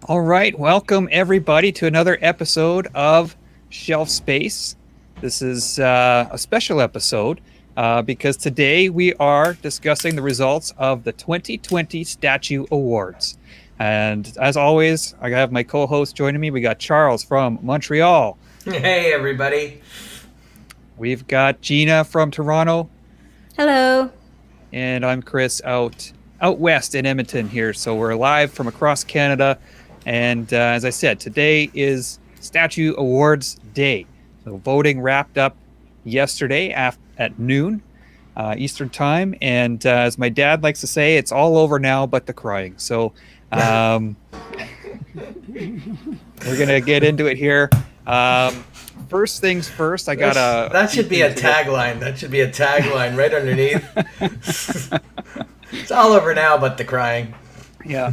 All right, welcome everybody to another episode of Shelf Space. This is a special episode because today we are discussing the results of the 2020 Statue Awards. And as always, I have my co host joining me. We got Charles from Montreal, Hey, everybody. we've got Gina from Toronto, Hello. and I'm Chris out west in Edmonton here. So we're live from across Canada. And as I said, today is Statue Awards Day. So voting wrapped up yesterday at noon Eastern Time. And as my dad likes to say, it's all over now but the crying. So we're going to get into it here. First things first, I got to. That should be a tagline. That should be a tagline right underneath. It's all over now but the crying. Yeah.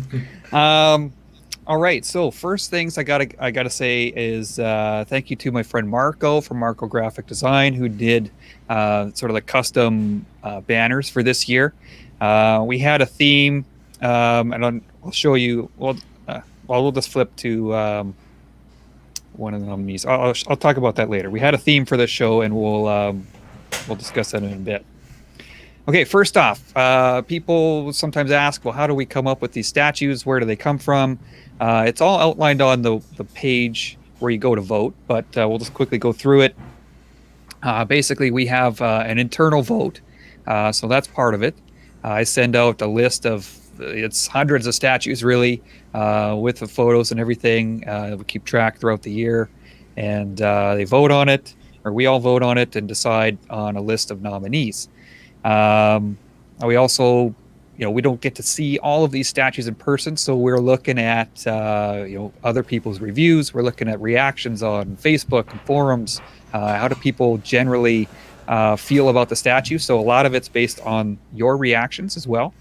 All right. So first things I gotta say is thank you to my friend Marco from Marco Graphic Design, who did sort of the custom banners for this year. We had a theme, and I'll show you. Well, we'll just flip to one of the nominees. I'll talk about that later. We had a theme for this show, and we'll discuss that in a bit. Okay, first off, people sometimes ask, well, how do we come up with these statues? Where do they come from? It's all outlined on the page where you go to vote, but we'll just quickly go through it. Basically, we have an internal vote, so that's part of it. I send out a list of, it's hundreds of statues, really, with the photos and everything. We keep track throughout the year, and they vote on it, or we all vote on it and decide on a list of nominees. We also, we don't get to see all of these statues in person, so we're looking at, other people's reviews. We're looking at reactions on Facebook and forums. How do people generally feel about the statue? So a lot of it's based on your reactions as well.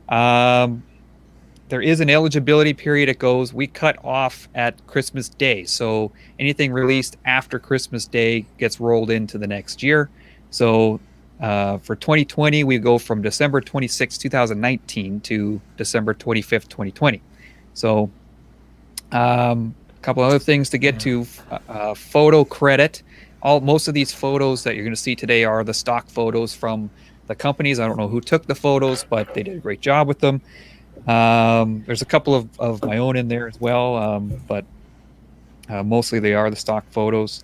There is an eligibility period. It goes, we cut off at Christmas Day. So anything released after Christmas Day gets rolled into the next year. So for 2020, we go from December 26, 2019 to December 25th, 2020. So a couple other things to get to. Photo credit. Most of these photos that you're going to see today are the stock photos from the companies. I don't know who took the photos, but they did a great job with them. There's a couple of my own in there as well, but mostly they are the stock photos.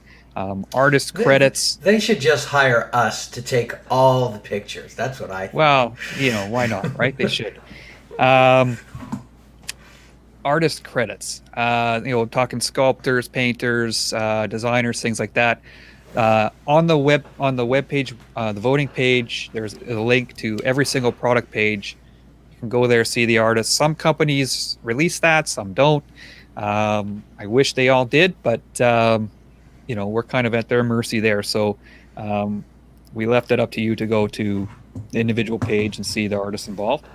Artist credits. They should just hire us to take all the pictures. That's what I think. Well, why not, right? They should. Artist credits. Talking sculptors, painters, designers, things like that. On the web page, the voting page, there's a link to every single product page. You can go there, see the artists. Some companies release that, some don't. I wish they all did, but we're kind of at their mercy there. So we left it up to you to go to the individual page and see the artists involved.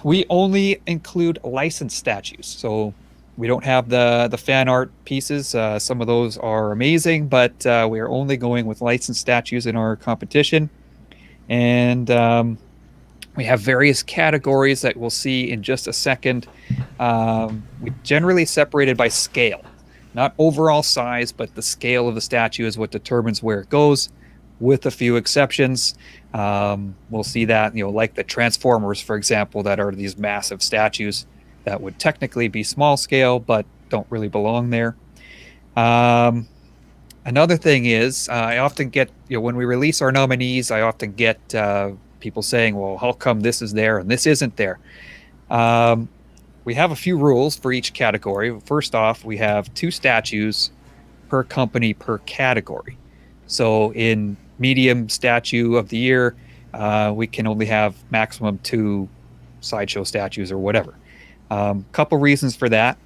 We only include licensed statues. So we don't have the fan art pieces. Some of those are amazing, but we are only going with licensed statues in our competition. And we have various categories that we'll see in just a second. We generally separated by scale. Not overall size, but the scale of the statue is what determines where it goes, with a few exceptions. We'll see that, like the Transformers, for example, that are these massive statues that would technically be small scale, but don't really belong there. Another thing is, I often get, when we release our nominees, I often get people saying, well, how come this is there and this isn't there? We have a few rules for each category. First off, we have 2 statues per company per category. So in medium statue of the year, we can only have maximum 2 sideshow statues or whatever. Couple reasons for that.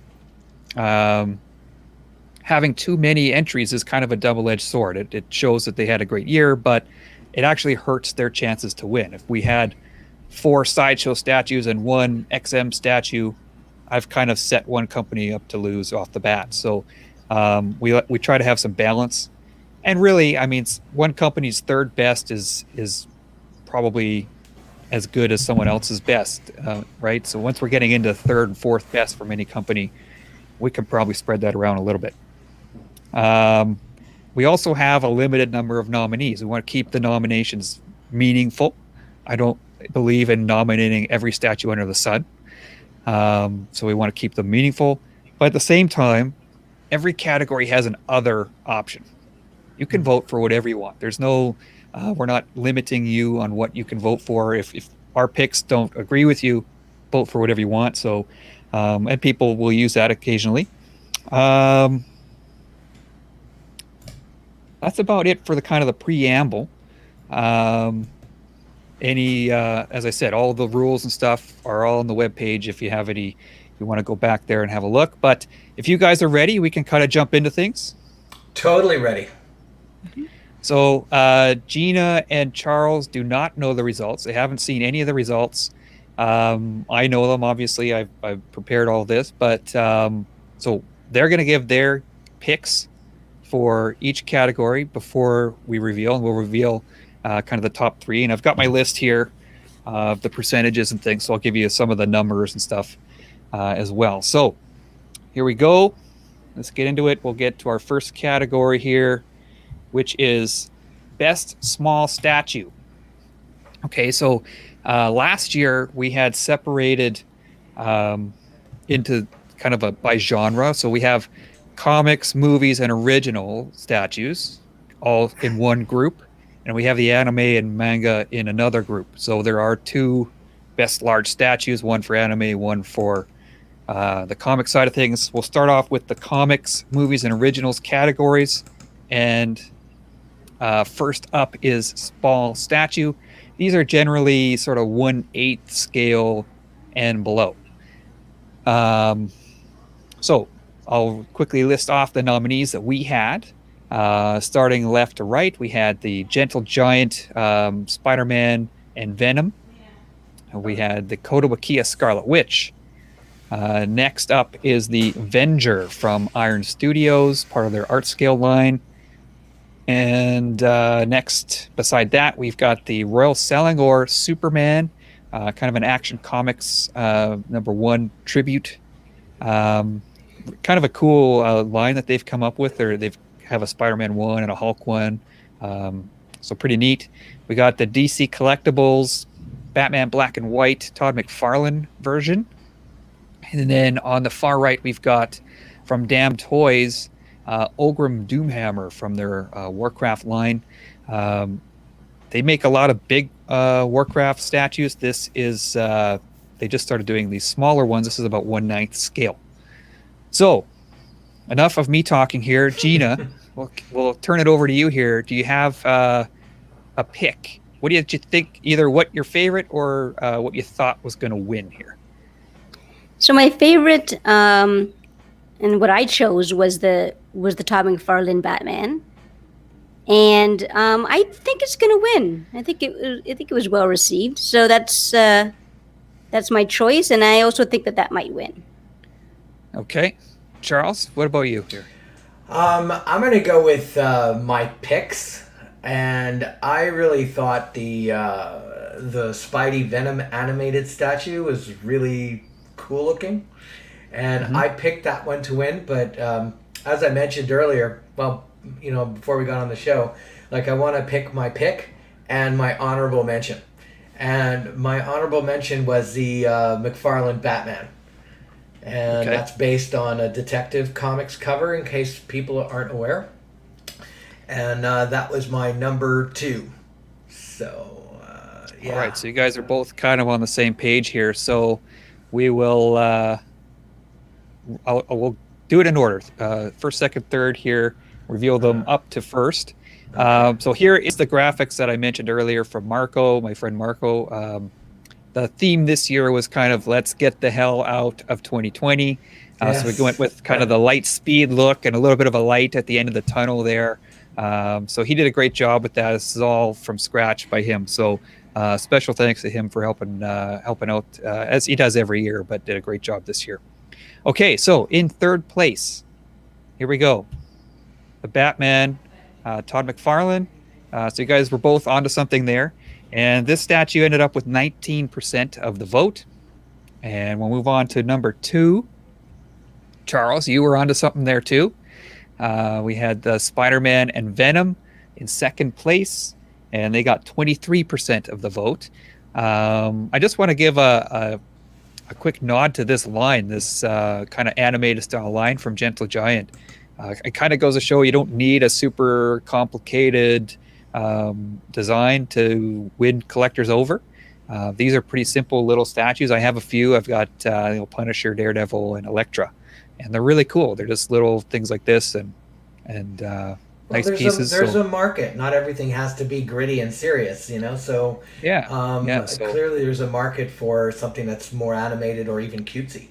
Having too many entries is kind of a double-edged sword. It shows that they had a great year, but it actually hurts their chances to win. If we had 4 sideshow statues and 1 XM statue, I've kind of set one company up to lose off the bat. So we try to have some balance. And really, I mean, one company's third best is probably as good as someone else's best, right? So once we're getting into third and fourth best from any company, we can probably spread that around a little bit. We also have a limited number of nominees. We want to keep the nominations meaningful. I don't believe in nominating every statue under the sun. So we want to keep them meaningful. But at the same time, every category has an other option. You can vote for whatever you want. There's no, we're not limiting you on what you can vote for. If our picks don't agree with you, vote for whatever you want. So, and people will use that occasionally. That's about it for the kind of the preamble. As I said, all the rules and stuff are all on the webpage if you have any, you want to go back there and have a look. But if you guys are ready, we can kind of jump into things. Totally ready. So Gina and Charles do not know the results. They haven't seen any of the results. I know them, obviously. I've prepared all this. But so they're going to give their picks for each category before we reveal. And we'll reveal kind of the top three. And I've got my list here of the percentages and things. So I'll give you some of the numbers and stuff as well. So here we go. Let's get into it. We'll get to our first category here, which is Best Small Statue. Okay, so last year we had separated into kind of a by genre. So we have comics, movies, and original statues all in one group. And we have the anime and manga in another group. So there are two best large statues, one for anime, one for the comic side of things. We'll start off with the comics, movies, and originals categories. And first up is small statue. These are generally sort of 1/8 scale and below. So I'll quickly list off the nominees that we had. Starting left to right, we had the Gentle Giant, Spider-Man, and Venom. We had the Kotobukiya Scarlet Witch. Next up is the Avenger from Iron Studios, part of their art scale line. And next, beside that, we've got the Royal Selangor Superman, kind of an Action Comics #1 tribute. Kind of a cool line that they've come up with. They've have a Spider-Man 1 and a Hulk 1. So pretty neat. We got the DC Collectibles Batman Black and White Todd McFarlane version. And then on the far right, we've got from Damn Toys, Ogrim Doomhammer from their Warcraft line. They make a lot of big Warcraft statues. This is, they just started doing these smaller ones. This is about 1/9 scale. So, enough of me talking here. Gina, we'll turn it over to you here. Do you have a pick? What do you think, either what your favorite or what you thought was going to win here? So my favorite, and what I chose was the Todd McFarlane Batman, and I think it's going to win. I think it was well received. So that's my choice, and I also think that might win. Okay, Charles, what about you here? I'm going to go with my picks, and I really thought the Spidey Venom animated statue was really cool looking, and I picked that one to win. But as I mentioned earlier, well, before we got on the show, like I want to pick my pick and my honorable mention, and my honorable mention was the McFarlane Batman. And that's based on a Detective Comics cover, in case people aren't aware. And that was my number 2. So, yeah. All right, so you guys are both kind of on the same page here. So we will, we'll do it in order. First, second, third here. Reveal them up to first. So here is the graphics that I mentioned earlier from Marco, my friend Marco. The theme this year was kind of let's get the hell out of 2020. So we went with kind of the light speed look and a little bit of a light at the end of the tunnel there. So he did a great job with that. This is all from scratch by him. So special thanks to him for helping out as he does every year, but did a great job this year. Okay, so in third place, here we go. The Batman, Todd McFarlane. So you guys were both onto something there. And this statue ended up with 19% of the vote. And we'll move on to number 2. Charles, you were onto something there too. We had the Spider-Man and Venom in second place, and they got 23% of the vote. I just want to give a quick nod to this line, this kind of animated style line from Gentle Giant. It kind of goes to show you don't need a super complicated design to win collectors over. These are pretty simple little statues. I have a few. I've got Punisher, Daredevil, and Elektra, and they're really cool. They're just little things like this, and nice pieces. There's a market. Not everything has to be gritty and serious, you know. So clearly there's a market for something that's more animated or even cutesy.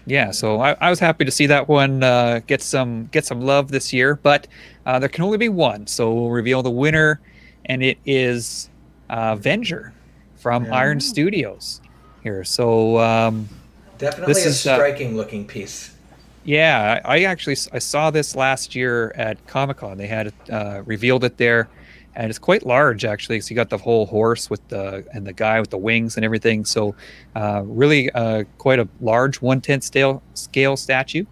Yeah, so I was happy to see that one get some love this year, but there can only be one. So we'll reveal the winner, and it is Venger from Iron Studios here. So definitely a striking looking piece. Yeah, I saw this last year at Comic-Con. They had revealed it there, and it's quite large actually. So you got the whole horse with the guy with the wings and everything. So really quite a large 1/10 scale statue.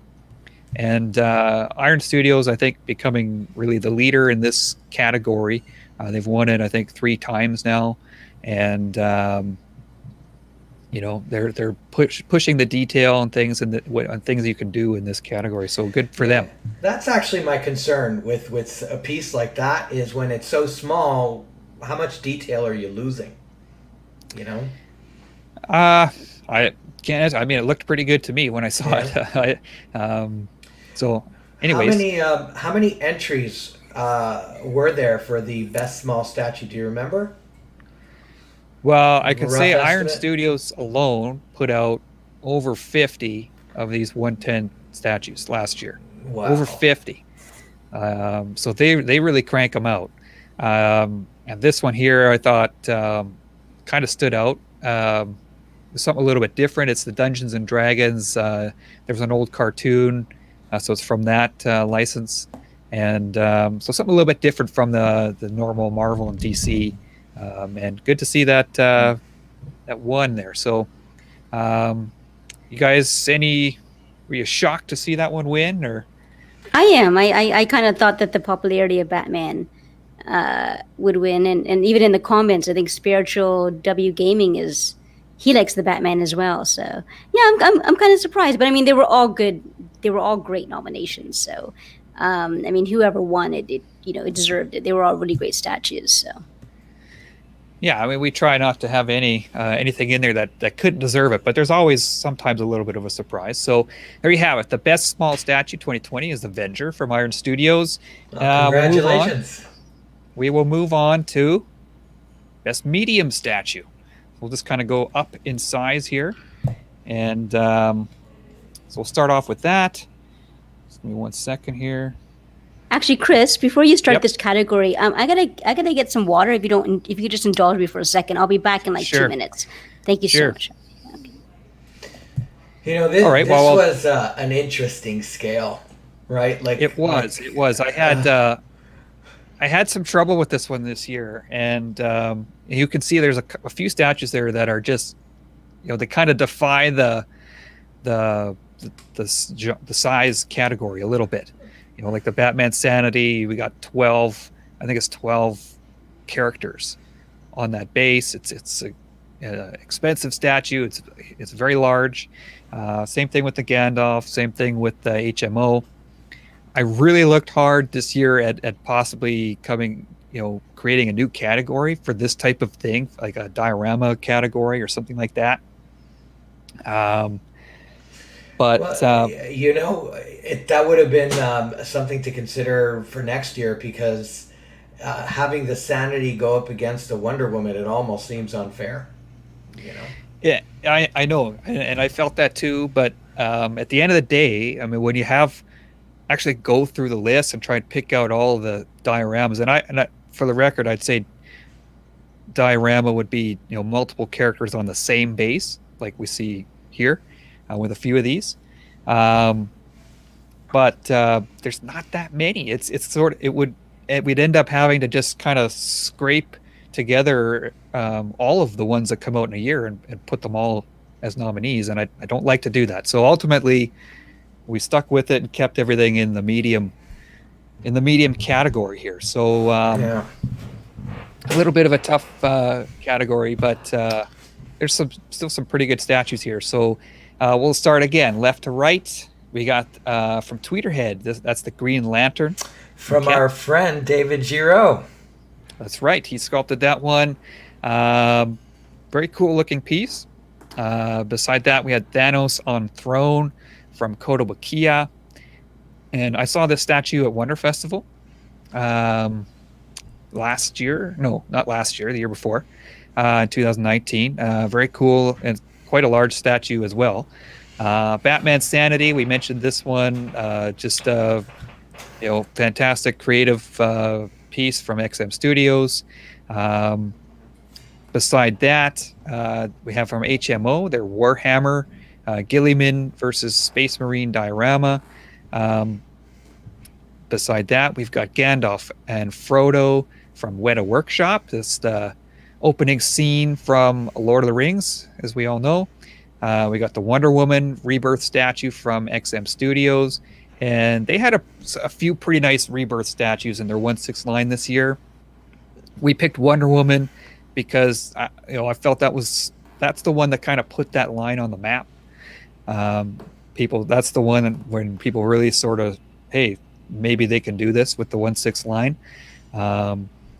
And Iron Studios, I think, becoming really the leader in this category. They've won it, I think, 3 times now, and they're pushing the detail and things and things you can do in this category. So good for them. That's actually my concern with a piece like that is when it's so small, how much detail are you losing? You know? I can't. I mean, it looked pretty good to me when I saw it. So, anyways, how many entries were there for the best small statue? Do you remember? Well, I can say estimate? Iron Studios alone put out over 50 of these 1/10 statues last year. Wow. Over 50. So they really crank them out. And this one here, I thought kind of stood out. Something a little bit different. It's the Dungeons and Dragons. There was an old cartoon, so it's from that license. And so something a little bit different from the normal Marvel and DC. And good to see that one there. So, you guys, were you shocked to see that one win, or? I am. I kind of thought that the popularity of Batman would win, and even in the comments, I think Spiritual W Gaming he likes the Batman as well. So yeah, I'm kind of surprised, but I mean they were all good. They were all great nominations. So I mean whoever won it deserved it. They were all really great statues. So. Yeah, I mean, we try not to have anything in there that couldn't deserve it, but there's always sometimes a little bit of a surprise. So there you have it. The best small statue 2020 is the Avenger from Iron Studios. Congratulations. We will move on to best medium statue. We'll just kind of go up in size here. And so we'll start off with that. Just give me 1 second here. Actually, Chris, before you start this category, I gotta get some water. If you just indulge me for a second, I'll be back in 2 minutes. Thank you so much. Okay. You know, this was an interesting scale, right? Like it was. I had some trouble with this one this year, and you can see there's a few statues there that are just, they kind of defy the size category a little bit. Like the Batman Sanity, we got 12. I think it's 12 characters on that base. It's a expensive statue. It's very large. Same thing with the Gandalf. Same thing with the HMO. I really looked hard this year at possibly creating a new category for this type of thing, like a diorama category or something like that. That would have been something to consider for next year because having the Sanity go up against a Wonder Woman, it almost seems unfair. Yeah, I know, and I felt that too. But at the end of the day, I mean, when you actually go through the list and try and pick out all the dioramas, and I for the record, I'd say diorama would be multiple characters on the same base, like we see here. With a few of these, but there's not that many. We'd end up having to just kind of scrape together all of the ones that come out in a year and put them all as nominees, and I don't like to do that. So ultimately, we stuck with it and kept everything in the medium category here. So Yeah. a little bit of a tough category, but there's still some pretty good statues here. So we'll start again, left to right. We got from Tweeterhead. That's the Green Lantern From our friend David Giraud. That's right. He sculpted that one. Very cool looking piece. Beside that, we had Thanos on Throne from Kotobukiya. And I saw this statue at Wonder Festival last year. No, not last year, the year before, 2019. Very cool and quite a large statue as well. Batman Sanity, we mentioned this one. Just fantastic creative piece from XM Studios. Beside that, we have from HMO their Warhammer Gilliman versus Space Marine diorama. Beside that, we've got Gandalf and Frodo from Weta Workshop. This the opening scene from Lord of the Rings, as we all know. We got the Wonder Woman Rebirth statue from XM Studios. And they had a few pretty nice Rebirth statues in their 1/6 line this year. We picked Wonder Woman because I felt that's the one that kind of put that line on the map. That's the one when people really sort of, hey, maybe they can do this with the 1/6 line.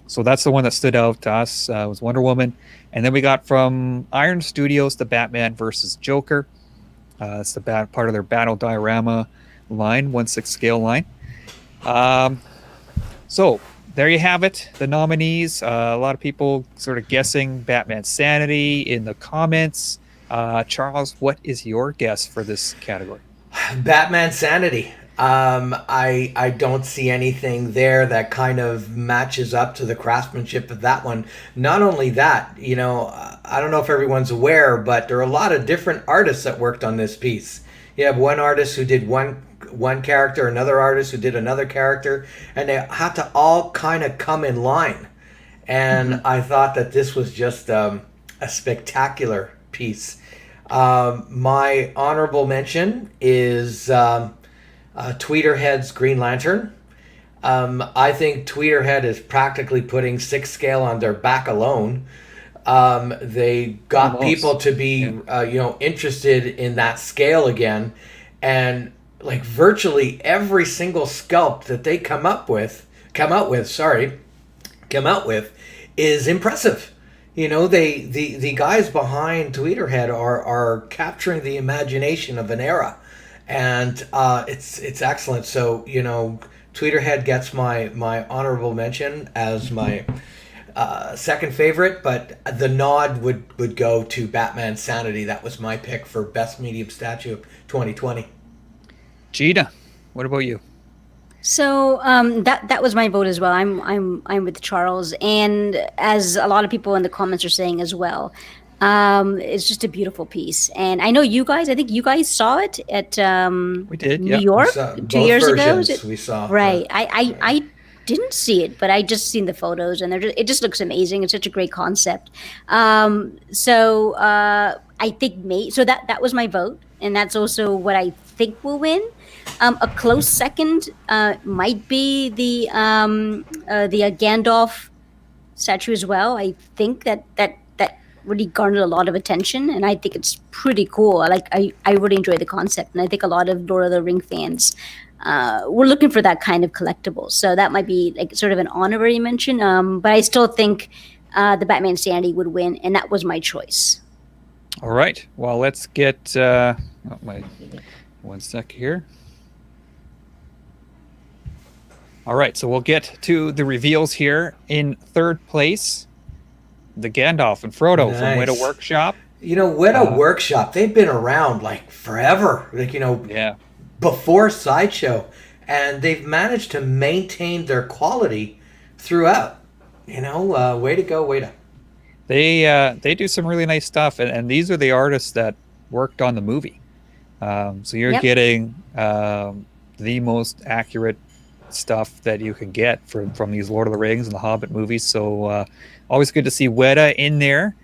So that's the one that stood out to us, was Wonder Woman. And then we got from Iron Studios the Batman versus Joker. It's the part of their battle diorama line, 1/6 scale line. So there you have it, the nominees. A lot of people sort of guessing Batman Sanity in the comments. Charles, what is your guess for this category? Batman Sanity. I don't see anything there that kind of matches up to the craftsmanship of that one. Not only that, I don't know if everyone's aware, but there are a lot of different artists that worked on this piece. You have one artist who did one character, another artist who did another character, and they had to all kind of come in line. And I thought that this was just a spectacular piece. My honorable mention is Tweeterhead's Green Lantern. I think Tweeterhead is practically putting 6 scale on their back alone. They got people to be interested in that scale again, and like virtually every single sculpt that they come out with is impressive. The guys behind Tweeterhead are capturing the imagination of an era, and it's excellent. So Tweeterhead gets my honorable mention as my second favorite, but the nod would go to Batman Sanity. That was my pick for best medium statue of 2020. Gina, what about you? So that was my vote as well. I'm with Charles, and as a lot of people in the comments are saying as well, it's just a beautiful piece. And I know you guys. I think you guys saw it at we did, New York 2 years ago. We saw right. I didn't see it, but I just seen the photos, and it just looks amazing. It's such a great concept. So I think so that was my vote, and that's also what I think will win. A close second might be the Gandalf statue as well. I think that really garnered a lot of attention, and I think it's pretty cool. I really enjoy the concept, and I think a lot of Lord of the Ring fans were looking for that kind of collectible. So that might be like sort of an honorary mention. But I still think the Batman Sanity would win, and that was my choice. All right. Well, let's get my 1 sec here. All right, so we'll get to the reveals here. In third place, the Gandalf and Frodo from Weta Workshop. Weta Workshop, they've been around like forever. Before Sideshow, and they've managed to maintain their quality throughout. Way to go, Weta. They do some really nice stuff, and these are the artists that worked on the movie. So you're getting the most accurate stuff that you can get from these Lord of the Rings and the Hobbit movies. So always good to see Weta in there.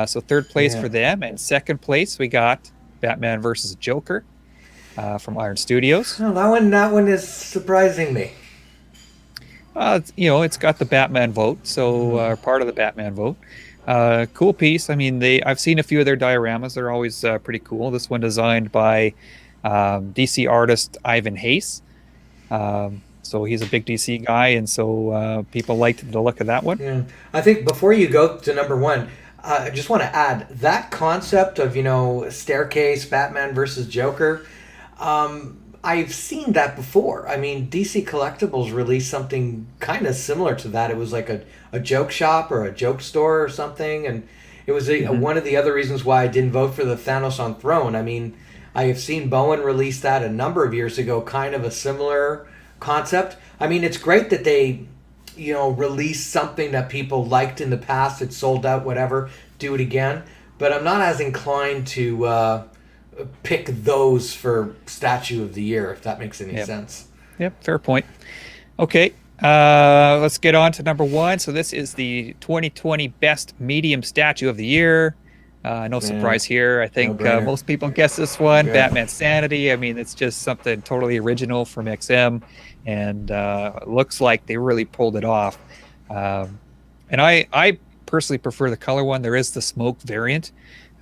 So third place Yeah. for them, and second place we got Batman versus Joker from Iron Studios. Oh, that one is surprising me. It's got the Batman vote, so part of the Batman vote. Cool piece. I mean, I've seen a few of their dioramas. They're always pretty cool. This one designed by DC artist Ivan Hayes. So he's a big DC guy, and so people liked the look of that one. Yeah. I think before you go to number one, I just want to add that concept of, staircase, Batman versus Joker. I've seen that before. I mean, DC Collectibles released something kind of similar to that. It was like a joke shop or a joke store or something, and it was one of the other reasons why I didn't vote for the Thanos on Throne. I mean, I have seen Bowen release that a number of years ago, kind of a similar concept. I mean, it's great that they, release something that people liked in the past, it sold out, whatever, do it again. But I'm not as inclined to pick those for Statue of the Year, if that makes any sense. Yep, fair point. Okay, let's get on to number one. So this is the 2020 Best Medium Statue of the Year. No surprise here. I think most people guess this one. Good. Batman Sanity. I mean, it's just something totally original from XM, and looks like they really pulled it off. And I personally prefer the color one. There is the smoke variant.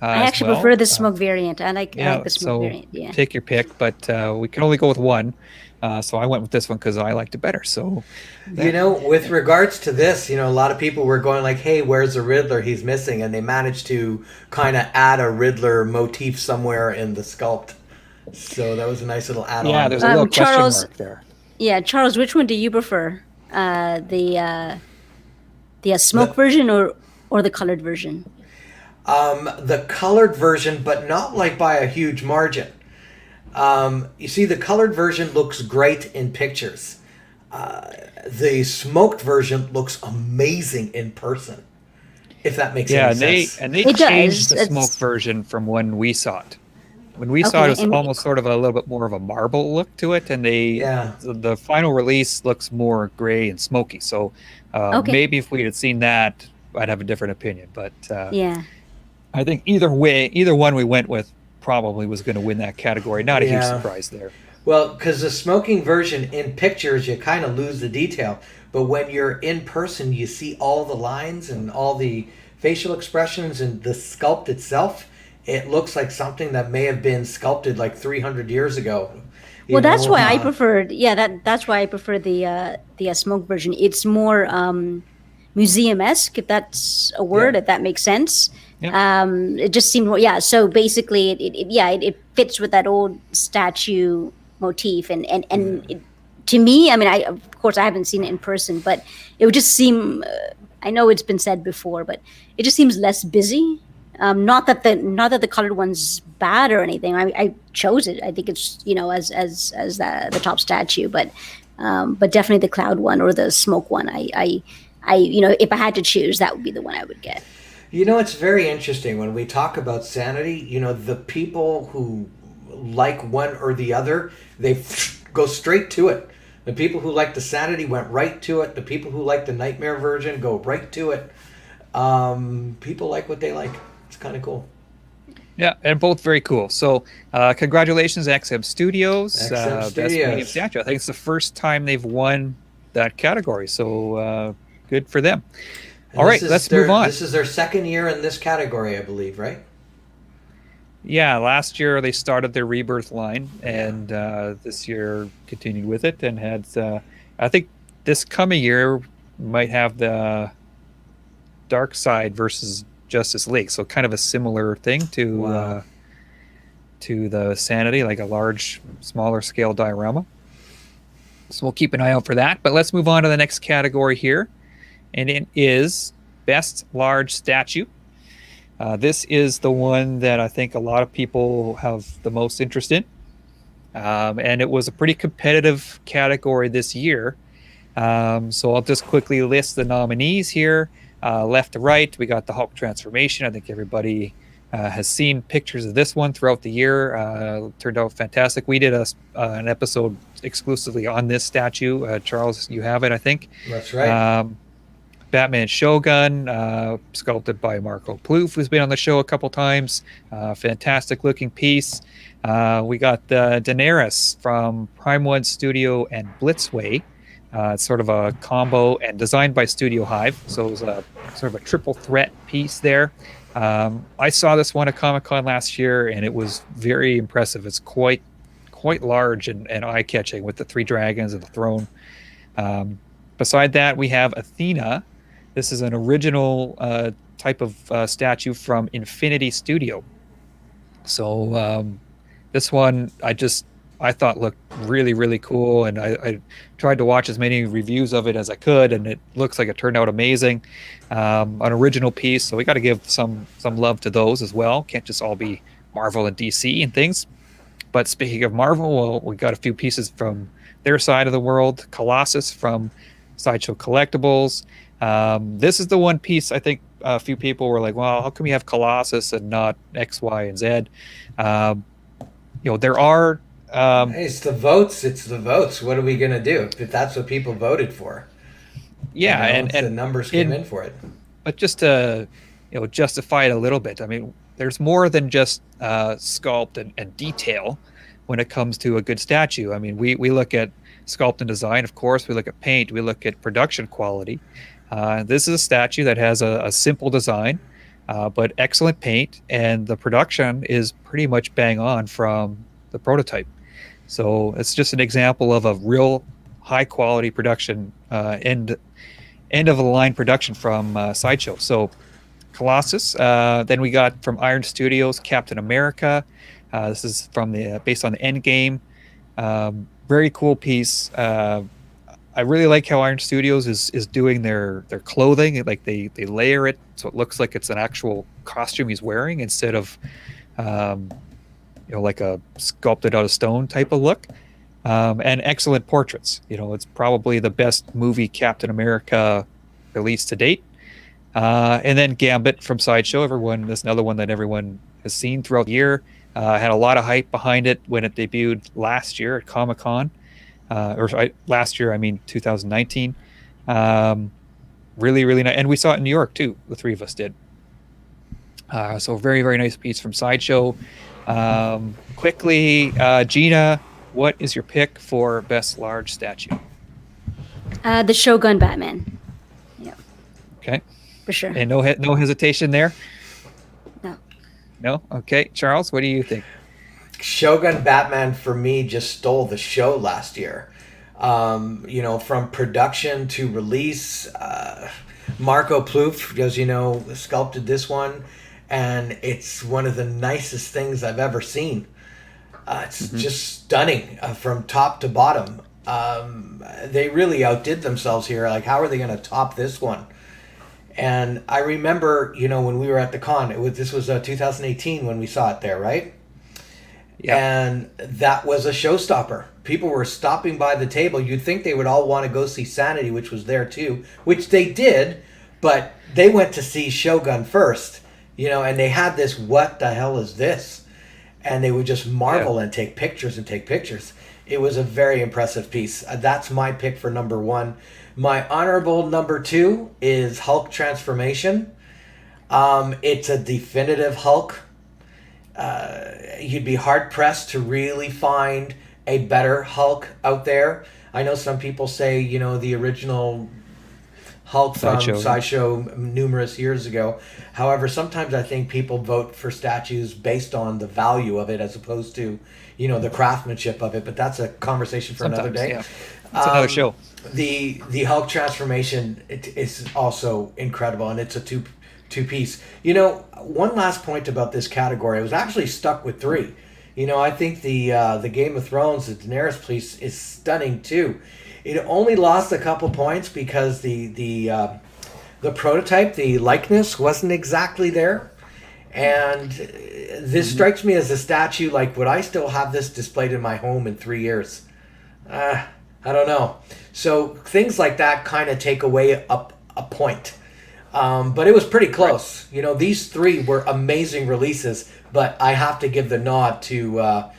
I actually prefer the smoke variant. I like the smoke variant. Yeah. Take your pick, but we can only go with one. So I went with this one because I liked it better. So, with regards to this, a lot of people were going like, "Hey, where's the Riddler? He's missing," and they managed to kind of add a Riddler motif somewhere in the sculpt. So that was a nice little add-on. Yeah, there's a little question mark there. Yeah, Charles, which one do you prefer? The smoke version or the colored version? The colored version, but not like by a huge margin. You see, the colored version looks great in pictures. The smoked version looks amazing in person, if that makes any sense. And they changed the smoke version from when we saw it. When we saw it, it was almost sort of a little bit more of a marble look to it, and the final release looks more gray and smoky. So maybe if we had seen that, I'd have a different opinion. But I think either one we went with probably was going to win that category. Not a huge surprise there. Well, because the smoking version in pictures, you kind of lose the detail. But when you're in person, you see all the lines and all the facial expressions and the sculpt itself. It looks like something that may have been sculpted like 300 years ago. Well, that's why I preferred. Yeah, that's why I prefer the smoke version. It's more museum-esque, if that's a word, if that makes sense. Yeah. It just seemed more, so basically it fits with that old statue motif, and it, to me, I mean, of course I haven't seen it in person, but it would just seem, I know it's been said before, but it just seems less busy. Not that the colored one's bad or anything. I chose it. I think it's as the top statue, but definitely the cloud one or the smoke one. I if I had to choose, that would be the one I would get. It's very interesting when we talk about Sanity. The people who like one or the other, they go straight to it. The people who like the Sanity went right to it. The people who like the Nightmare version go right to it. People like what they like. It's kind of cool. Yeah, and both very cool. So congratulations, XM Studios. XM Studios. Best Medium Statue. I think it's the first time they've won that category. So good for them. All right, let's move on. This is their second year in this category, I believe, right? Yeah, last year they started their Rebirth line, and this year continued with it, and had, I think this coming year might have the Dark Side versus Justice League, so kind of a similar thing to the Sanity, like a smaller scale diorama. So we'll keep an eye out for that, but let's move on to the next category here. And it is Best Large Statue. This is the one that I think a lot of people have the most interest in. And it was a pretty competitive category this year. So I'll just quickly list the nominees here. Left to right, we got the Hulk transformation. I think everybody has seen pictures of this one throughout the year. Turned out fantastic. We did an episode exclusively on this statue. Charles, you have it, I think. That's right. Batman Shogun, sculpted by Marco Plouffe, who's been on the show a couple times. Fantastic looking piece. We got Daenerys from Prime One Studio and Blitzway. It's sort of a combo and designed by Studio Hive. So it was a sort of a triple threat piece there. I saw this one at Comic-Con last year, and it was very impressive. It's quite large and eye-catching with the three dragons and the throne. Beside that, we have Athena. This is an original type of statue from Infinity Studio. So this one I thought looked really, really cool, and I tried to watch as many reviews of it as I could, and it looks like it turned out amazing. An original piece, so we got to give some love to those as well. Can't just all be Marvel and DC and things. But speaking of Marvel, well, we got a few pieces from their side of the world. Colossus from Sideshow Collectibles. This is the one piece I think a few people were like, well, how come you have Colossus and not X, Y, and Z? There are... it's the votes. What are we going to do if that's what people voted for? Yeah, and the numbers came in for it. But just to justify it a little bit, I mean, there's more than just sculpt and detail when it comes to a good statue. I mean, we look at sculpt and design, of course. We look at paint. We look at production quality. This is a statue that has a simple design, but excellent paint, and the production is pretty much bang on from the prototype. So it's just an example of a real high quality production, end of the line production from Sideshow. So Colossus. Then we got from Iron Studios Captain America. This is from based on the Endgame. Very cool piece. I really like how Iron Studios is doing their clothing. Like they layer it so it looks like it's an actual costume he's wearing instead of like a sculpted out of stone type of look. And excellent portraits. It's probably the best movie Captain America released to date. And then Gambit from Sideshow. There's another one that everyone has seen throughout the year. Had a lot of hype behind it when it debuted last year at Comic-Con. Last year, I mean 2019. Really, really nice. And we saw it in New York too. The three of us did. So very, very nice piece from Sideshow. Quickly, Gina, what is your pick for best large statue? The Shogun Batman. Yeah. Okay. For sure. And no hesitation there? No. No? Okay. Charles, what do you think? Shogun Batman for me just stole the show last year. From production to release, Marco Plouffe, as sculpted this one, and it's one of the nicest things I've ever seen. It's just stunning from top to bottom. They really outdid themselves here. Like, how are they going to top this one? And I remember, when we were at the con, this was 2018 when we saw it there, right? Yeah. And that was a showstopper. People were stopping by the table. You'd think they would all want to go see Sanity, which was there too, which they did, but they went to see Shogun first, and they had this, what the hell is this? And they would just marvel and take pictures and take pictures. It was a very impressive piece. That's my pick for number one. My honorable number two is Hulk Transformation. It's a definitive Hulk. You'd be hard-pressed to really find a better Hulk out there. I know some people say, the original Hulk from Sideshow numerous years ago. However, sometimes I think people vote for statues based on the value of it as opposed to, the craftsmanship of it. But that's a conversation for another day. Yeah. It's another show. The Hulk transformation is also incredible, and it's a two-piece. One last point about this category. I was actually stuck with three. I think the Game of Thrones, the Daenerys piece is stunning too. It only lost a couple points because the prototype, the likeness, wasn't exactly there. And this strikes me as a statue. Like, would I still have this displayed in my home in 3 years? I don't know. So things like that kind of take away a point. But it was pretty close. These three were amazing releases, but I have to give the nod to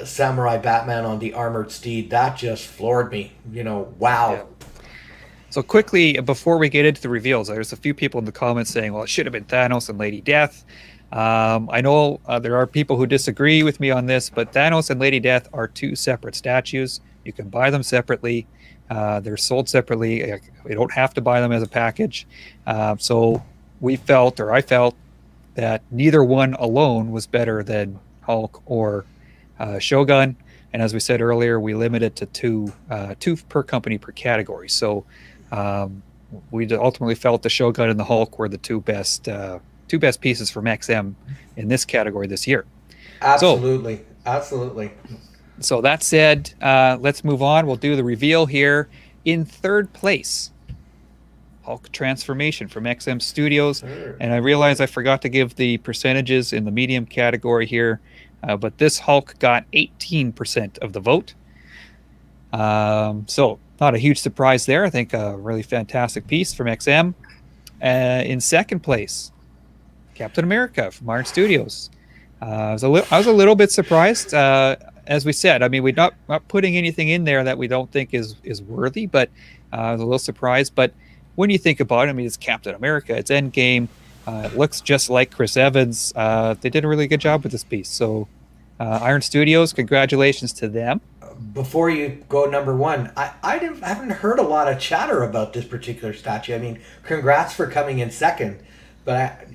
Samurai Batman on the Armored Steed. That just floored me. Wow. So quickly, before we get into the reveals, there's a few people in the comments saying, well, it should have been Thanos and Lady Death. I know there are people who disagree with me on this, but Thanos and Lady Death are two separate statues. You can buy them separately. They're sold separately. You don't have to buy them as a package. So I felt that neither one alone was better than Hulk or Shogun. And as we said earlier, we limit it to two per company per category. So we ultimately felt the Shogun and the Hulk were the two best pieces from XM in this category this year. Absolutely. Absolutely. So that said, let's move on. We'll do the reveal here. In third place, Hulk Transformation from XM Studios. Sure. And I realize I forgot to give the percentages in the medium category here, but this Hulk got 18% of the vote. So not a huge surprise there. I think a really fantastic piece from XM. In second place, Captain America from Iron Studios. I was a little bit surprised. As we said, I mean, we're not putting anything in there that we don't think is worthy, but I was a little surprised. But when you think about it, I mean, it's Captain America, it's Endgame. It looks just like Chris Evans. They did a really good job with this piece. So Iron Studios, congratulations to them. Before you go number one, I haven't heard a lot of chatter about this particular statue. I mean, congrats for coming in second. But,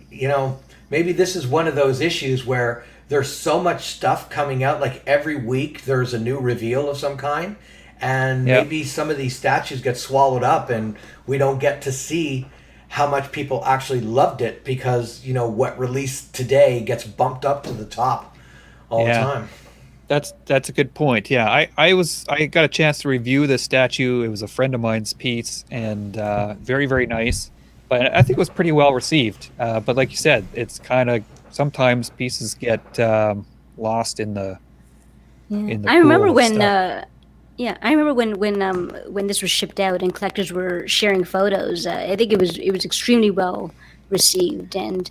maybe this is one of those issues where there's so much stuff coming out. Like every week there's a new reveal of some kind. And maybe some of these statues get swallowed up and we don't get to see how much people actually loved it because, what released today gets bumped up to the top all the time. That's a good point. Yeah, I got a chance to review this statue. It was a friend of mine's piece and very, very nice. But I think it was pretty well received. But like you said, it's kind of sometimes pieces get lost in the I remember when stuff. I remember when this was shipped out and collectors were sharing photos. I think it was extremely well received and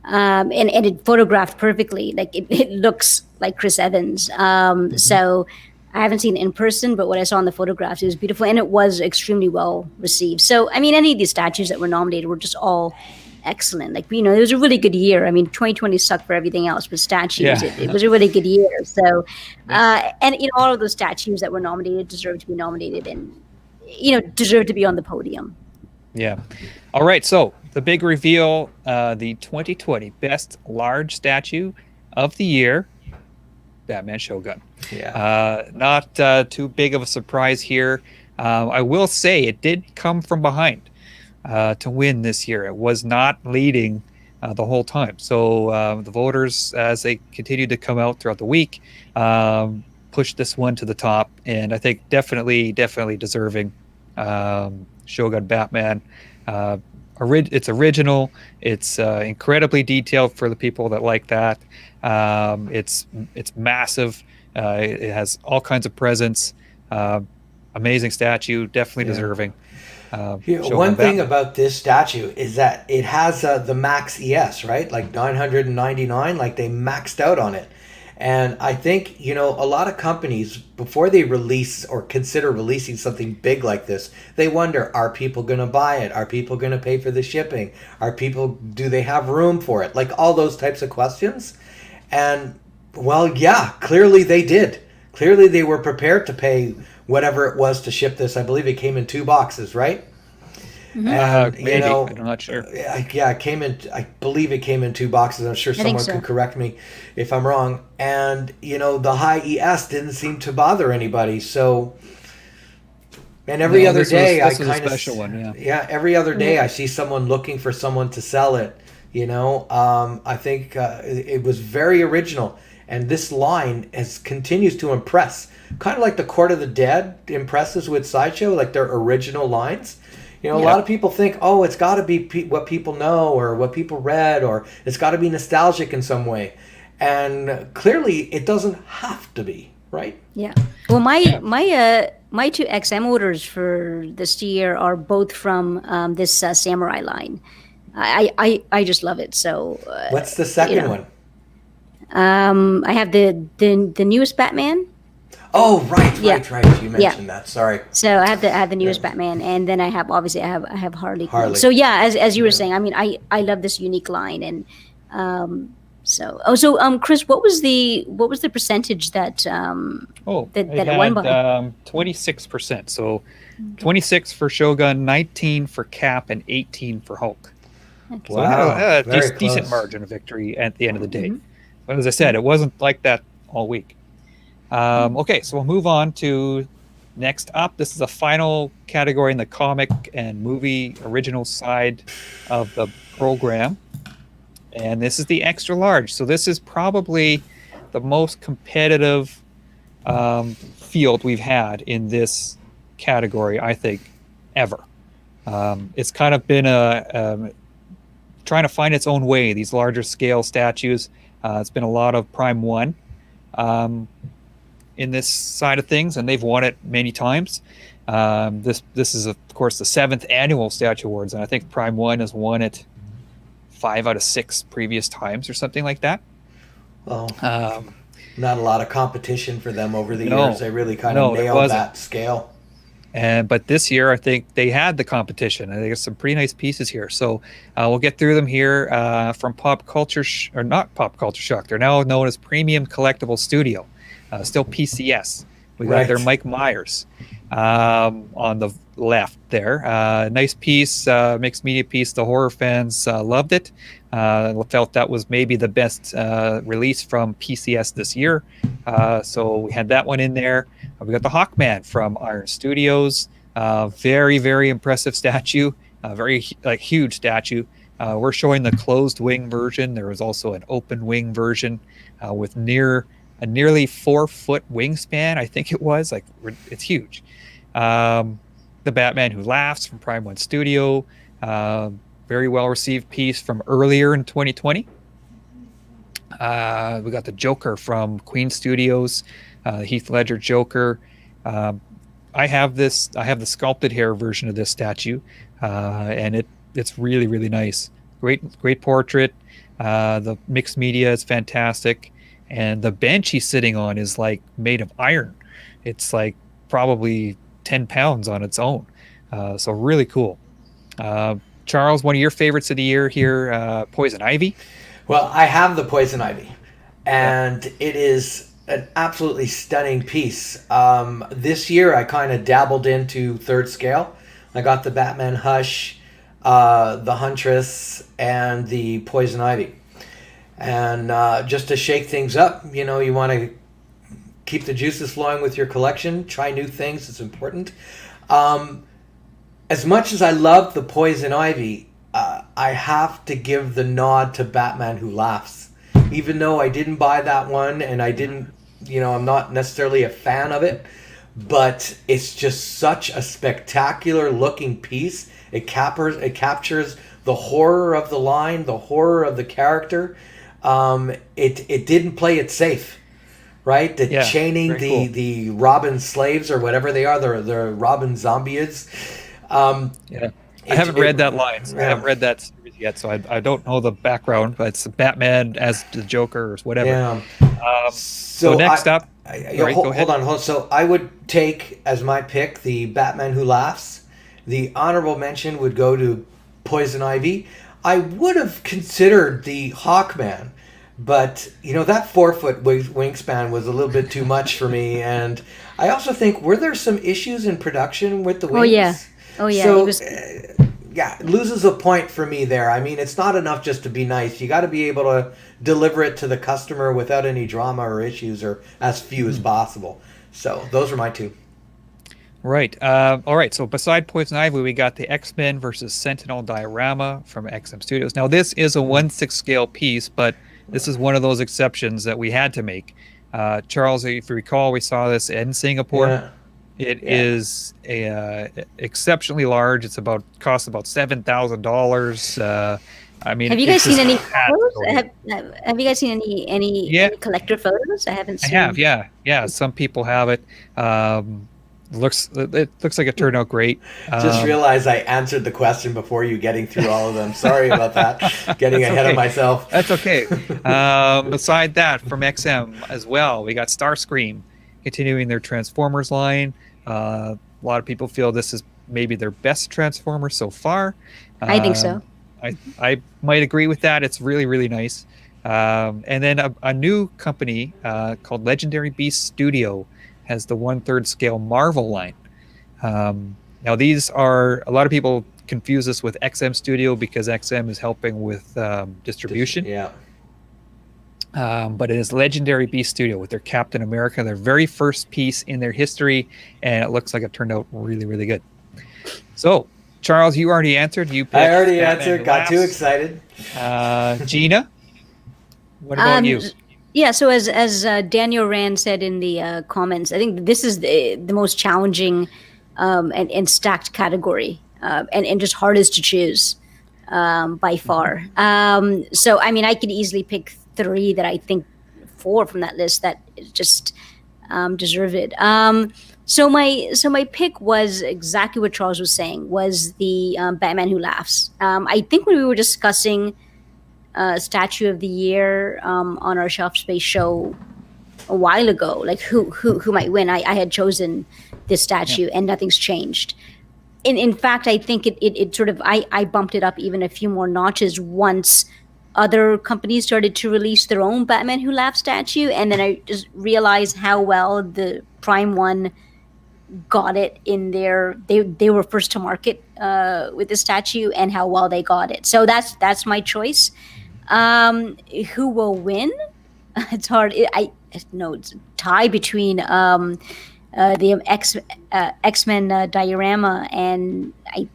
it photographed perfectly. Like it looks like Chris Evans. So I haven't seen it in person, but what I saw in the photographs, it was beautiful and it was extremely well received. So I mean, any of these statues that were nominated were just all excellent. Like, it was a really good year. I mean, 2020 sucked for everything else, but statues, it was a really good year. So, and all of those statues that were nominated deserve to be nominated and, deserve to be on the podium. Yeah. All right. So the big reveal, the 2020 Best Large Statue of the Year, Batman Shogun. Yeah. Not too big of a surprise here. I will say it did come from behind. To win this year. It was not leading the whole time. So the voters, as they continued to come out throughout the week, pushed this one to the top. And I think definitely deserving. Shogun Batman. It's original. It's incredibly detailed for the people that like that. It's massive. It has all kinds of presence. Amazing statue. Definitely deserving. One thing about this statue is that it has the max ES, right? Like 999, like they maxed out on it. And I think, a lot of companies, before they release or consider releasing something big like this, they wonder, are people going to buy it? Are people going to pay for the shipping? Do they have room for it? Like all those types of questions. And, well, yeah, clearly they did. Clearly they were prepared to pay whatever it was to ship this. I believe it came in 2 boxes, right? Mm-hmm. And, maybe. I'm not sure. Yeah, it came in. I believe it came in 2 boxes. I'm sure someone could correct me if I'm wrong. And the high ES didn't seem to bother anybody. So, and every other day I kind of special one. Yeah. Every other day I see someone looking for someone to sell it. I think it was very original, and this line continues to impress. Kind of like the Court of the Dead impresses with Sideshow, like their original lines. A lot of people think, oh, it's got to be what people know or what people read, or it's got to be nostalgic in some way. And clearly it doesn't have to be, right? Yeah. Well, my 2 XM orders for this year are both from this Samurai line. I just love it. So what's the second one? I have the newest Batman. Oh, right. Yeah. You mentioned that. Sorry. So I have the newest Batman, and then I have Harley Quinn. Harley. So yeah, as you were saying, I mean, I love this unique line, and Chris, what was the percentage that that it won had by? 26%. So 26 for Shogun, 19 for Cap, and 18 for Hulk. So it had Very decent close. margin of victory at the end of the day. Mhm. But as I said, it wasn't like that all week. Okay, so we'll move on to next up. This is the final category in the comic and movie original side of the program. And this is the extra large. So this is probably the most competitive field we've had in this category, I think, ever. It's kind of been trying to find its own way, these larger scale statues. It's been a lot of Prime 1 in this side of things, and they've won it many times. This is, of course, the 7th annual Statue Awards, and I think Prime 1 has won it 5 out of 6 previous times or something like that. Well, not a lot of competition for them over the years. They really kind of there nailed wasn't. that scale. But this year, I think they had the competition. I think there's some pretty nice pieces here. So we'll get through them here from Pop Culture, or not Pop Culture Shock. They're now known as Premium Collectible Studio, still PCS. We got their Mike Myers on the left there. Nice piece, mixed media piece. The horror fans loved it. Felt that was maybe the best release from PCS this year. So we had that one in there. We got the Hawkman from Iron Studios. Very, very impressive statue. Very huge statue. We're showing the closed wing version. There was also an open wing version with nearly 4-foot wingspan. I think it was it's huge. The Batman Who Laughs from Prime 1 Studio. Very well received piece from earlier in 2020. We got the Joker from Queen Studios, Heath Ledger Joker. I have the sculpted hair version of this statue, and it's really, really nice. Great portrait. The mixed media is fantastic, and the bench he's sitting on is made of iron. It's probably 10 pounds on its own. So really cool. Charles, one of your favorites of the year here, Poison Ivy. Well, I have the Poison Ivy, and it is an absolutely stunning piece. This year, I kind of dabbled into 3rd scale. I got the Batman Hush, the Huntress, and the Poison Ivy. And just to shake things up, you want to keep the juices flowing with your collection. Try new things. It's important. As much as I love the Poison Ivy, I have to give the nod to Batman Who Laughs. Even though I didn't buy that one, and I didn't, I'm not necessarily a fan of it, but it's just such a spectacular looking piece. It captures the horror of the line, the horror of the character. It didn't play it safe. Right? Chaining the Robin slaves or whatever they are, the Robin zombies. I haven't read that line. I haven't read that series yet, so I don't know the background, but it's Batman as the Joker or whatever. Yeah. So next up... Hold on. So I would take as my pick the Batman Who Laughs. The honorable mention would go to Poison Ivy. I would have considered the Hawkman, but that 4-foot wingspan was a little bit too much for me, and I also think, were there some issues in production with the wings? Oh yeah. So it loses a point for me there. I mean, it's not enough just to be nice. You got to be able to deliver it to the customer without any drama or issues, or as few as possible. So those are my two. Right. All right. So beside Poison Ivy, we got the X-Men versus Sentinel diorama from XM Studios. Now, this is a 1/6 scale piece, but this is one of those exceptions that we had to make. Charles, if you recall, we saw this in Singapore. Yeah. It is exceptionally large. Costs about $7,000. I mean, have you guys seen any photos? Have you guys seen any collector photos? I haven't seen. I have, yeah. Some people have it. It looks like it turned out great. Just realized I answered the question before you getting through all of them. Sorry about that. Getting ahead of myself. That's okay. Beside that, from XM as well, we got Starscream continuing their Transformers line. A lot of people feel this is maybe their best Transformer so far. I think so. I might agree with that. It's really, really nice. And then a new company called Legendary Beast Studio has the 1/3 scale Marvel line. Now, these are, a lot of people confuse this with XM Studio because XM is helping with distribution. Yeah. But it is Legendary Beast Studio with their Captain America, their very first piece in their history, and it looks like it turned out really, really good. So, Charles, you already answered. You picked I already Batman answered. Who Got too Laughs. excited. Gina, what about you? Yeah, so as Daniel Rand said in the comments, I think this is the most challenging and stacked category, and just hardest to choose by far. So, I mean, I could easily pick 3 that I think 4 from that list that just deserve it. So my pick was exactly what Charles was saying, was the Batman Who Laughs. I think when we were discussing Statue of the Year on our Shelf Space show a while ago, like who might win, I had chosen this statue, and nothing's changed. In fact, I think it sort of, I bumped it up even a few more notches once other companies started to release their own Batman Who Laughs statue, and then I just realized how well the Prime one got it in their, they were first to market with the statue, and how well they got it. So that's my choice. Who will win? It's hard. I know it's a tie between the X-Men diorama, and I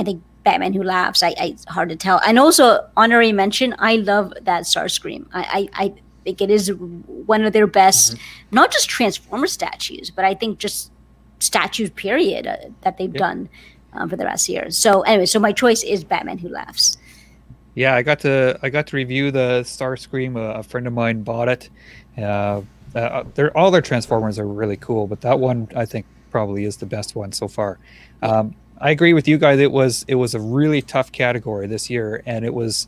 think Batman Who Laughs. It's hard to tell. And also, honorary mention, I love that Starscream. I think it is one of their best, not just Transformer statues, but I think just statues period that they've done for the last year. So anyway, so my choice is Batman Who Laughs. Yeah, I got to review the Starscream. A friend of mine bought it. All their Transformers are really cool, but that one I think probably is the best one so far. I agree with you guys. It was a really tough category this year, and it was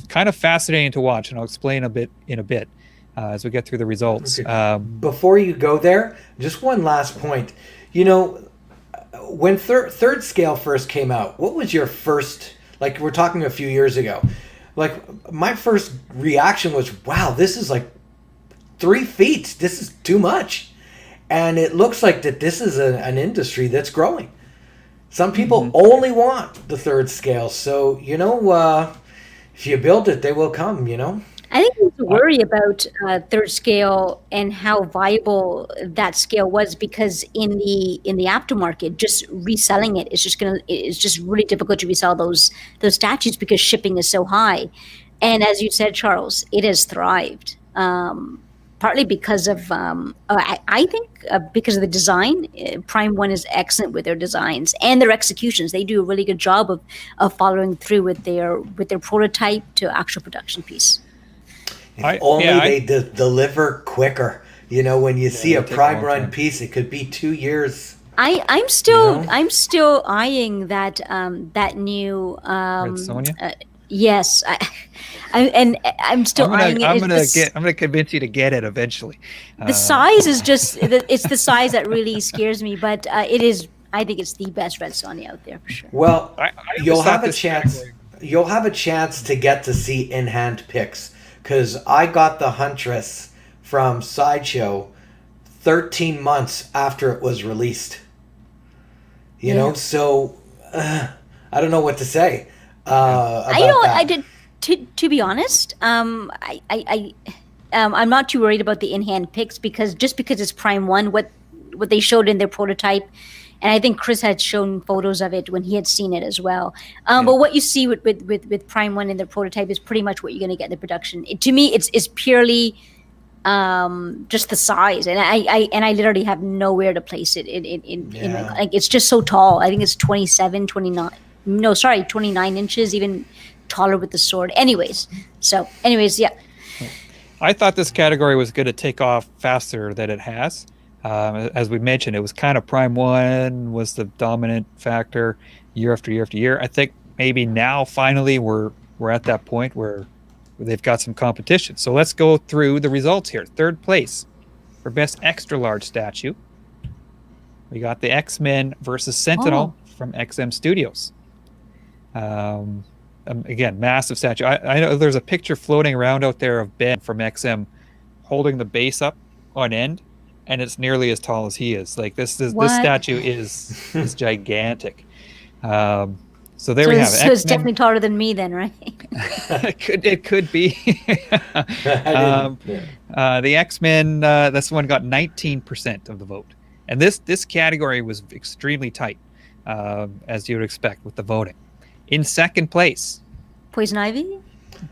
kind of fascinating to watch, and I'll explain in a bit as we get through the results. Okay. Before you go there, just one last point. You know, when third scale first came out, what was your first, like, we're talking a few years ago, like my first reaction was, wow, this is like 3 feet. This is too much. And it looks like that this is an industry that's growing. Some people only want the third scale. So, you know, if you build it, they will come, you know? I think we have to worry about third scale and how viable that scale was, because in the aftermarket, just reselling it is just really difficult to resell those statues because shipping is so high. And as you said, Charles, it has thrived. Partly because of, I think because of the design. Prime One is excellent with their designs and their executions. They do a really good job of following through with their prototype to actual production piece. If only they deliver quicker. You know, when you see a Prime Run piece, it could be 2 years. I'm still eyeing that new Red Sonja? Yes, I'm still eyeing it. I'm gonna convince you to get it eventually. The size is just it's the size that really scares me, but it is. I think it's the best Red Sonja out there for sure. Well, you'll have a chance. You'll have a chance to get to see in-hand pics, because I got the Huntress from Sideshow 13 months after it was released. You know, so I don't know what to say. I did. To be honest, I'm not too worried about the in-hand pics, because it's Prime One, what they showed in their prototype, and I think Chris had shown photos of it when he had seen it as well. But what you see with Prime One in the prototype is pretty much what you're going to get in the production. To me, it's purely just the size, and I literally have nowhere to place it in my, like, it's just so tall. I think it's 29 inches, even taller with the sword. Anyways, yeah. I thought this category was going to take off faster than it has. As we mentioned, it was kind of Prime One was the dominant factor year after year after year. I think maybe now finally we're at that point where they've got some competition. So let's go through the results here. Third place For best extra large statue, we got the X-Men versus Sentinel from XM Studios. Again, massive statue. I know there's a picture floating around out there of Ben from XM holding the base up on end, and it's nearly as tall as he is. Like this statue is gigantic. So there we have it. So it's definitely taller than me then, right? It could be. The X-Men, this one got 19% of the vote. And this category was extremely tight, as you would expect with the voting. In second place, Poison Ivy?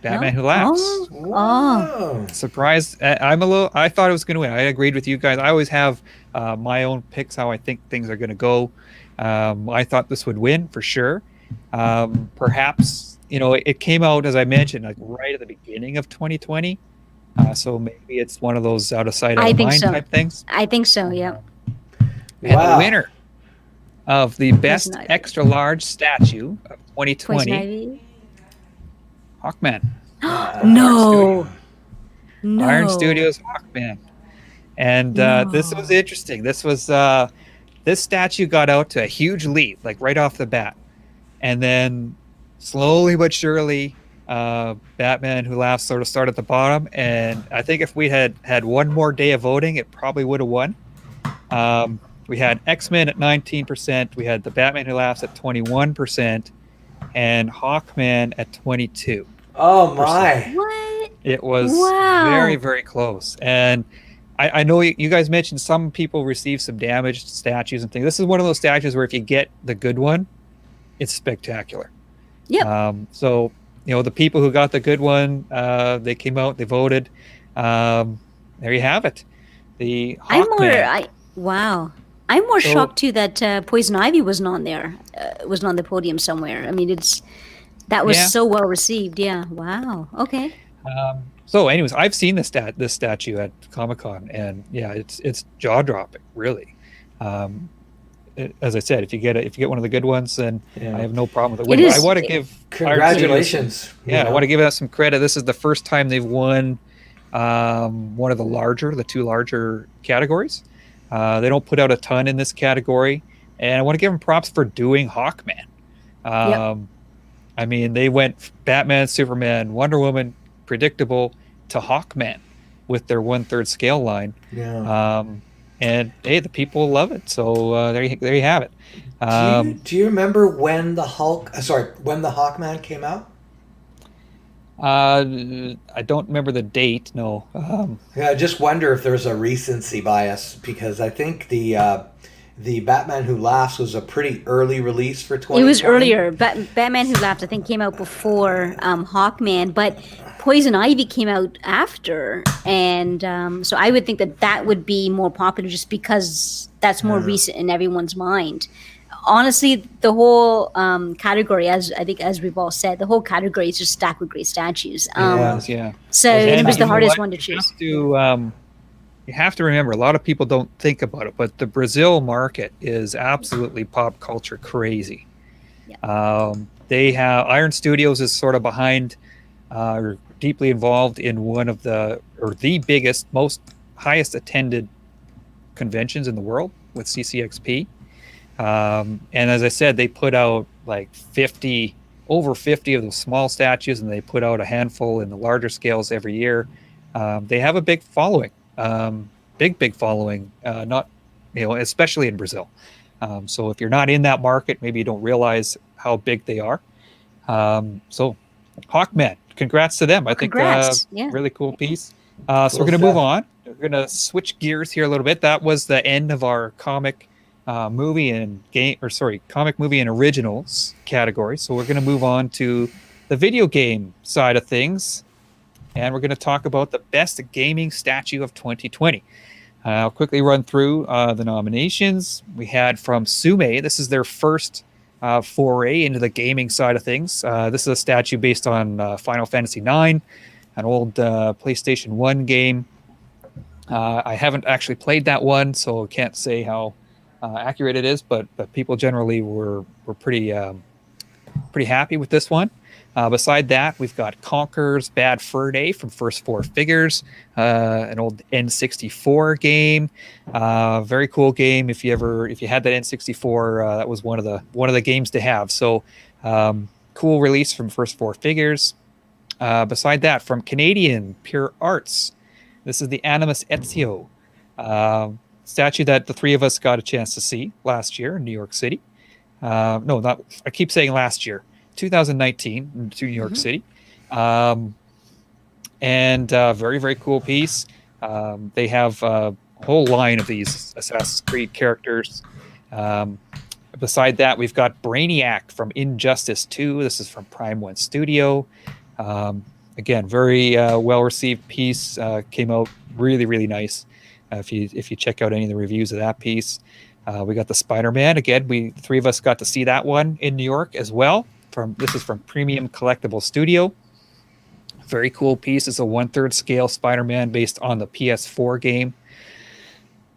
Batman Who Laughs. Wow. Surprised. I thought it was going to win. I agreed with you guys. I always have my own picks, how I think things are going to go. I thought this would win for sure. Perhaps, it came out, as I mentioned, like right at the beginning of 2020. So maybe it's one of those out of sight, out of mind type things. I think so, yeah. And the winner of the best extra large statue of 2020, Hawkman. No. Iron Studios Hawkman. And this was interesting. This statue got out to a huge lead, like right off the bat. And then slowly but surely, Batman Who Laughs sort of started at the bottom. And I think if we had one more day of voting, it probably would have won. We had X-Men at 19%. We had the Batman Who Laughs at 21%, and Hawkman at 22%. Oh my! What? It was very, very close. And I know you guys mentioned some people receive some damaged statues and things. This is one of those statues where if you get the good one, it's spectacular. Yep. So the people who got the good one, they came out, they voted. There you have it. The Hawkman. I'm more shocked too that Poison Ivy wasn't on there. Wasn't on the podium somewhere. I mean, that was so well received. Yeah. Wow. Okay. So, anyways, I've seen this statue at Comic-Con, and yeah, it's jaw dropping, really. As I said, if you get one of the good ones, then I have no problem with it. I want to give congratulations. I want to give that some credit. This is the first time they've won one of the two larger categories. They don't put out a ton in this category, and I want to give them props for doing Hawkman. I mean, they went Batman, Superman, Wonder Woman, predictable, to Hawkman with their 1/3 scale line. And hey, the people love it. So there you have it. Do you remember when the Hawkman came out? I don't remember the date. No. I just wonder if there's a recency bias, because I think the Batman Who Laughs was a pretty early release for 2020. It was earlier. Batman Who Laughs, I think, came out before Hawkman, but Poison Ivy came out after, and so I would think that would be more popular just because that's more recent in everyone's mind. Honestly, the whole category, as we've all said, the whole category is just stacked with great statues. So it was the hardest one to choose. You have to remember, a lot of people don't think about it, but the Brazil market is absolutely pop culture crazy. They have Iron Studios is sort of behind, or deeply involved in one of the biggest, most highest attended conventions in the world with CCXP. And as I said, they put out like over 50 of those small statues, and they put out a handful in the larger scales every year. They have a big following, big following, not, especially in Brazil. So if you're not in that market, maybe you don't realize how big they are. So Hawkman, congrats to them. I think really cool piece. So we're going to move on. We're going to switch gears here a little bit. That was the end of our comic movie and originals category. So we're going to move on to the video game side of things, and we're going to talk about the best gaming statue of 2020. I'll quickly run through the nominations. We had from Sume. This is their first foray into the gaming side of things. This is a statue based on Final Fantasy IX, an old PlayStation 1 game. I haven't actually played that one, so I can't say how accurate it is, but people generally were pretty happy with this one. Beside that, we've got Conker's Bad Fur Day from First Four Figures, an old N64 game. Very cool game. If you had that N64, that was one of the games to have. So cool release from First Four Figures. Beside that, from Canadian Pure Arts, this is the Animus Ezio statue that the three of us got a chance to see last year in New York City. No, not. I keep saying last year. 2019 to New York City, and very, very cool piece. They have a whole line of these Assassin's Creed characters. Beside that, we've got Brainiac from Injustice 2. This is from Prime 1 Studio. Again, very well-received piece. Came out really, really nice. If you check out any of the reviews of that piece. We got the Spider-Man. Again, three of us got to see that one in New York as well. This is from Premium Collectible Studio. Very cool piece. It's a 1/3 scale Spider-Man based on the PS4 game,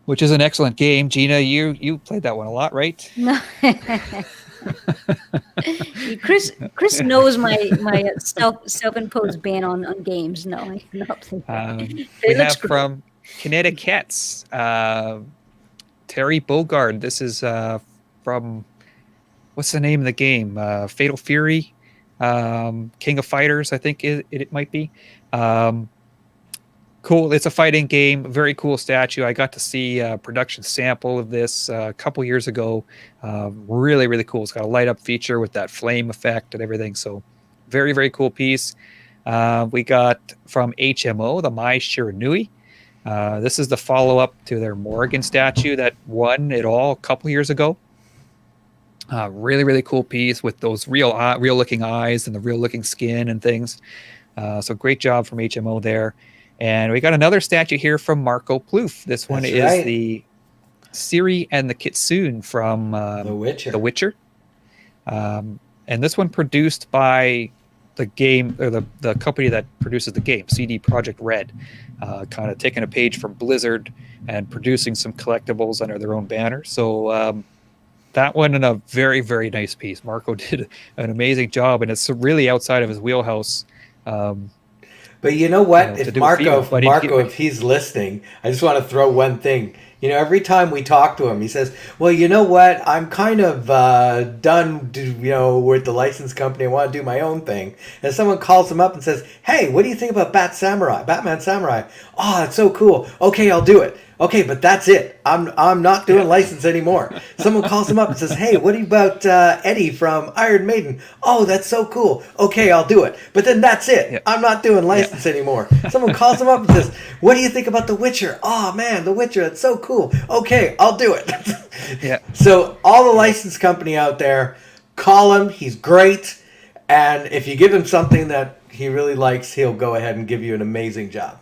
which is an excellent game. Gina, you played that one a lot, right? No. Chris knows my self-imposed ban on games. No, I cannot play that. We have from Connecticut's Terry Bogard. This is from, what's the name of the game? Fatal Fury, King of Fighters, I think it might be. Cool. It's a fighting game. Very cool statue. I got to see a production sample of this a couple years ago. Really, really cool. It's got a light up feature with that flame effect and everything. So very, very cool piece. We got from HMO, the Mai Shiranui. This is the follow-up to their Morrigan statue that won it all a couple years ago. Really, really cool piece with those real looking eyes and the real looking skin and things. So great job from HMO there. And we got another statue here from Marco Plouffe. This one is the Ciri and the Kitsune from The Witcher. And this one produced by the game, or the company that produces the game, CD Projekt Red. Kind of taking a page from Blizzard and producing some collectibles under their own banner. So that one in a very, very nice piece. Marco did an amazing job, and it's really outside of his wheelhouse. But you know what? If he's listening, I just want to throw one thing. You know, every time we talk to him, he says, well, you know what? I'm kind of done, with the license company. I want to do my own thing. And someone calls him up and says, hey, what do you think about Batman Samurai? Oh, that's so cool. Okay, I'll do it. Okay, but that's it. I'm not doing license anymore. Someone calls him up and says, hey, what about Eddie from Iron Maiden? Oh, that's so cool. Okay, I'll do it. But then that's it. Yeah. I'm not doing license anymore. Someone calls him up and says, what do you think about The Witcher? Oh, man, The Witcher, that's so cool. Okay, I'll do it. Yeah. So all the license company out there, call him. He's great. And if you give him something that he really likes, he'll go ahead and give you an amazing job.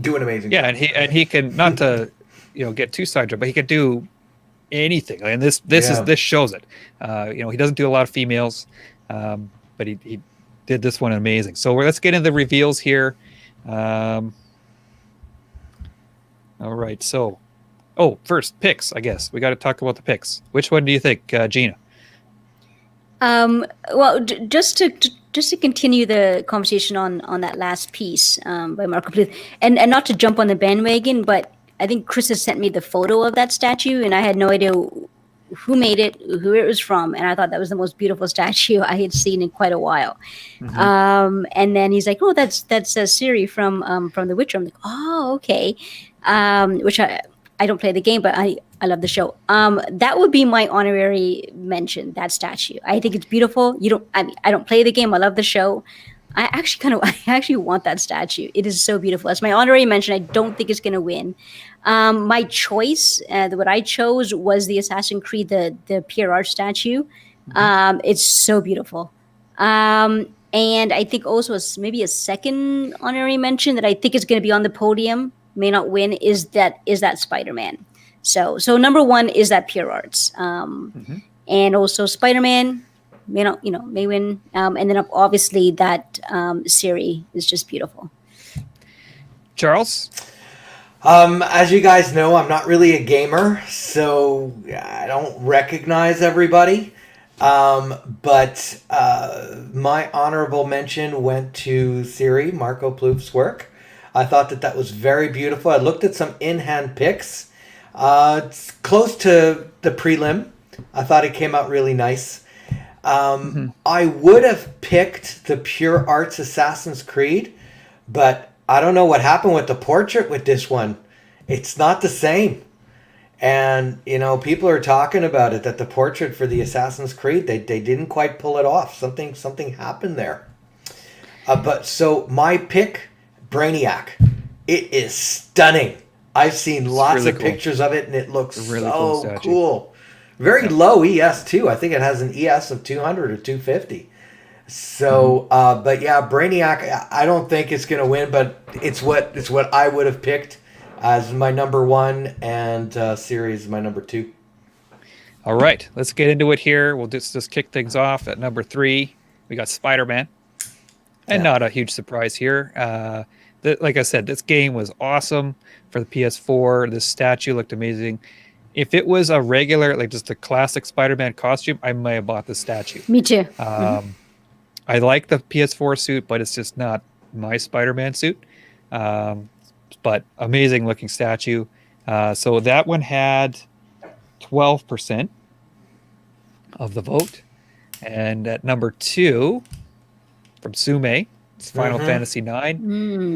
Do an amazing job. Yeah, and he can, not to get too sidetracked, but he could do anything. And this shows it. He doesn't do a lot of females, but he did this one amazing. So let's get into the reveals here. All right. So, first picks. I guess we got to talk about the picks. Which one do you think, Gina? Well, just to continue the conversation on that last piece by Marco Plouffe, and not to jump on the bandwagon, but I think Chris has sent me the photo of that statue, and I had no idea who made it, who it was from, and I thought that was the most beautiful statue I had seen in quite a while. Mm-hmm. And then he's like, "Oh, that's Ciri from The Witcher." I'm like, "Oh, okay," which I don't play the game, but I love the show. That would be my honorary mention, that statue. I think it's beautiful. I don't play the game. I love the show. I actually want that statue. It is so beautiful. That's my honorary mention. I don't think it's going to win. My choice, what I chose was the Assassin's Creed, the PRR statue. Mm-hmm. It's so beautiful. And I think also maybe a second honorary mention that I think is going to be on the podium, may not win, is that Spider-Man. So number one is that Pure Arts, and also Spider-Man may win, and then obviously that Ciri is just beautiful. Charles, as you guys know, I'm not really a gamer, so I don't recognize everybody. But my honorable mention went to Siri, Marco Plouf's work. I thought that that was very beautiful. I looked at some in-hand pics. It's close to the prelim. I thought it came out really nice. Mhm. I would have picked the Pure Arts Assassin's Creed, but I don't know what happened with the portrait with this one. It's not the same. And people are talking about it that the portrait for the Assassin's Creed they didn't quite pull it off. Something happened there. But so my pick, Brainiac, it is stunning. I've seen lots really of cool. pictures of it, and it looks It's a really cool so statue. cool. Very Yep. low ES too. I think it has an ES of 200 or 250. So, but yeah, Brainiac. I don't think it's gonna win, but it's what I would have picked as my number one, and series my number two. All right, let's get into it here. We'll just kick things off at number 3. We got Spider-Man, and Yeah. not a huge surprise here. Like I said, this game was awesome for the PS4. This statue looked amazing. If it was a regular, like just a classic Spider-Man costume, I might have bought the statue. Me too. I like the PS4 suit, but it's just not my Spider-Man suit. Um, but amazing looking statue. So that one had 12% of the vote. And at number 2, from Sume, it's Final Fantasy 9.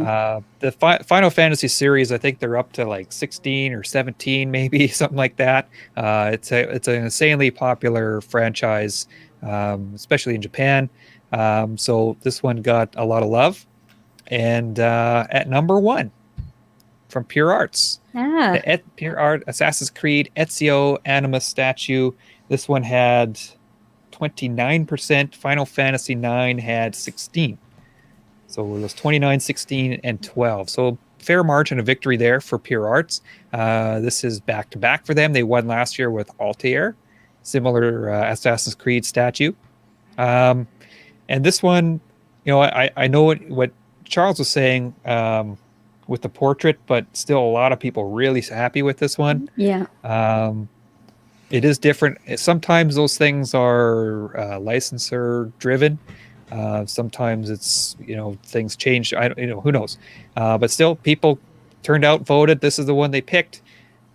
The Final Fantasy series, I think they're up to like 16 or 17, maybe something like that. It's an insanely popular franchise, especially in Japan. So this one got a lot of love. And at number 1, from Pure Arts, Ah, the Pure Art Assassin's Creed Ezio Animus statue. This one had 29%. Final Fantasy 9 had 16. So it was 29, 16, and 12. So fair margin of victory there for Pure Arts. This is back-to-back for them. They won last year with Altair, similar Assassin's Creed statue. And this one, I know what Charles was saying with the portrait, but still a lot of people really happy with this one. yeah. It is different. Sometimes those things are licensor driven. Sometimes it's things change. I don't, who knows? But still, people turned out, voted. This is the one they picked.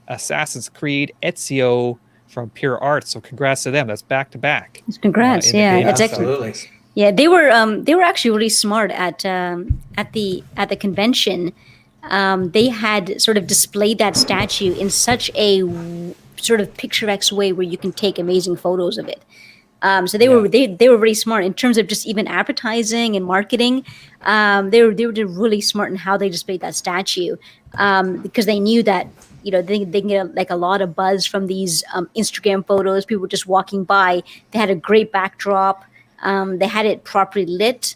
Assassin's Creed Ezio from Pure Arts. So congrats to them. That's back to back. Congrats. in the Yeah, game. that's excellent. Absolutely. Yeah, they were actually really smart at the convention. They had sort of displayed that statue in such a sort of picturesque way where you can take amazing photos of it. So they were really smart in terms of just even advertising and marketing. They were really smart in how they displayed that statue, because they knew that they can get like a lot of buzz from these Instagram photos. People just walking by. They had a great backdrop. They had it properly lit.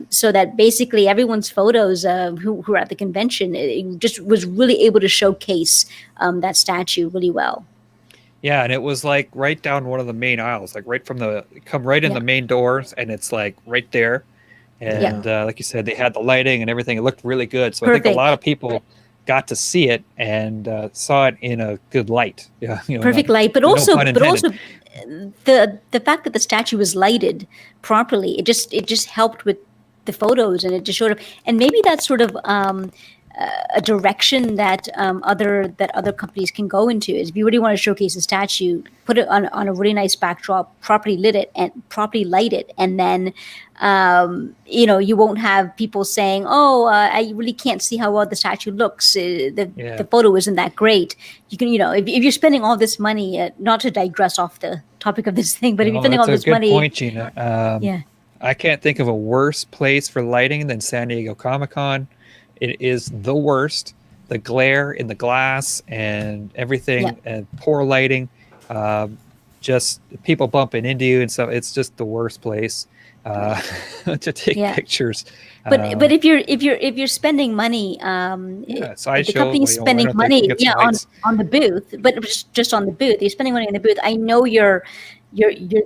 So that basically everyone's photos who were at the convention, it just was really able to showcase that statue really well. Yeah, and it was like right down one of the main aisles, like right from come right in Yeah. the main doors, and it's like right there. And like you said, they had the lighting and everything. It looked really good. So I think Perfect. a lot of people got to see it and saw it in a good light. Yeah, Perfect not- light, but no also pun but also intended. the fact that the statue was lighted properly, it just helped with the photos, and it just showed up. And maybe that's sort of a direction that other companies can go into. Is if you really want to showcase a statue, put it on a really nice backdrop, properly lit it and properly light it, and then you won't have people saying, "Oh, I really can't see how well the statue looks. The photo isn't that great." You can, if you're spending all this money, not to digress off the topic of this thing, but if you're spending all That's this a good money, point, Gina. yeah. I can't think of a worse place for lighting than San Diego Comic-Con. It is the worst. The glare in the glass and everything, Yeah. and poor lighting, just people bumping into you and stuff. It's just the worst place to take Yeah. pictures. But if you're spending money, Yeah, if the sideshow, company's why spending don't they money, get some on lights? the booth, but just on the booth, you're spending money on the booth. I know you're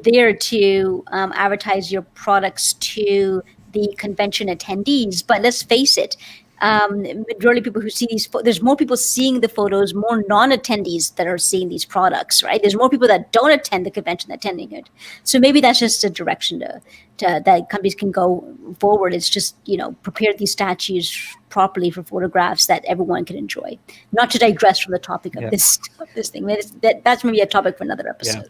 there to advertise your products to the convention attendees, but let's face it, Majority of people who see these, there's more people seeing the photos, more non-attendees that are seeing these products, right? There's more people that don't attend the convention than attending it. So maybe that's just a direction to that companies can go forward. It's just, prepare these statues properly for photographs that everyone can enjoy. Not to digress from the topic of this thing. That's maybe a topic for another episode.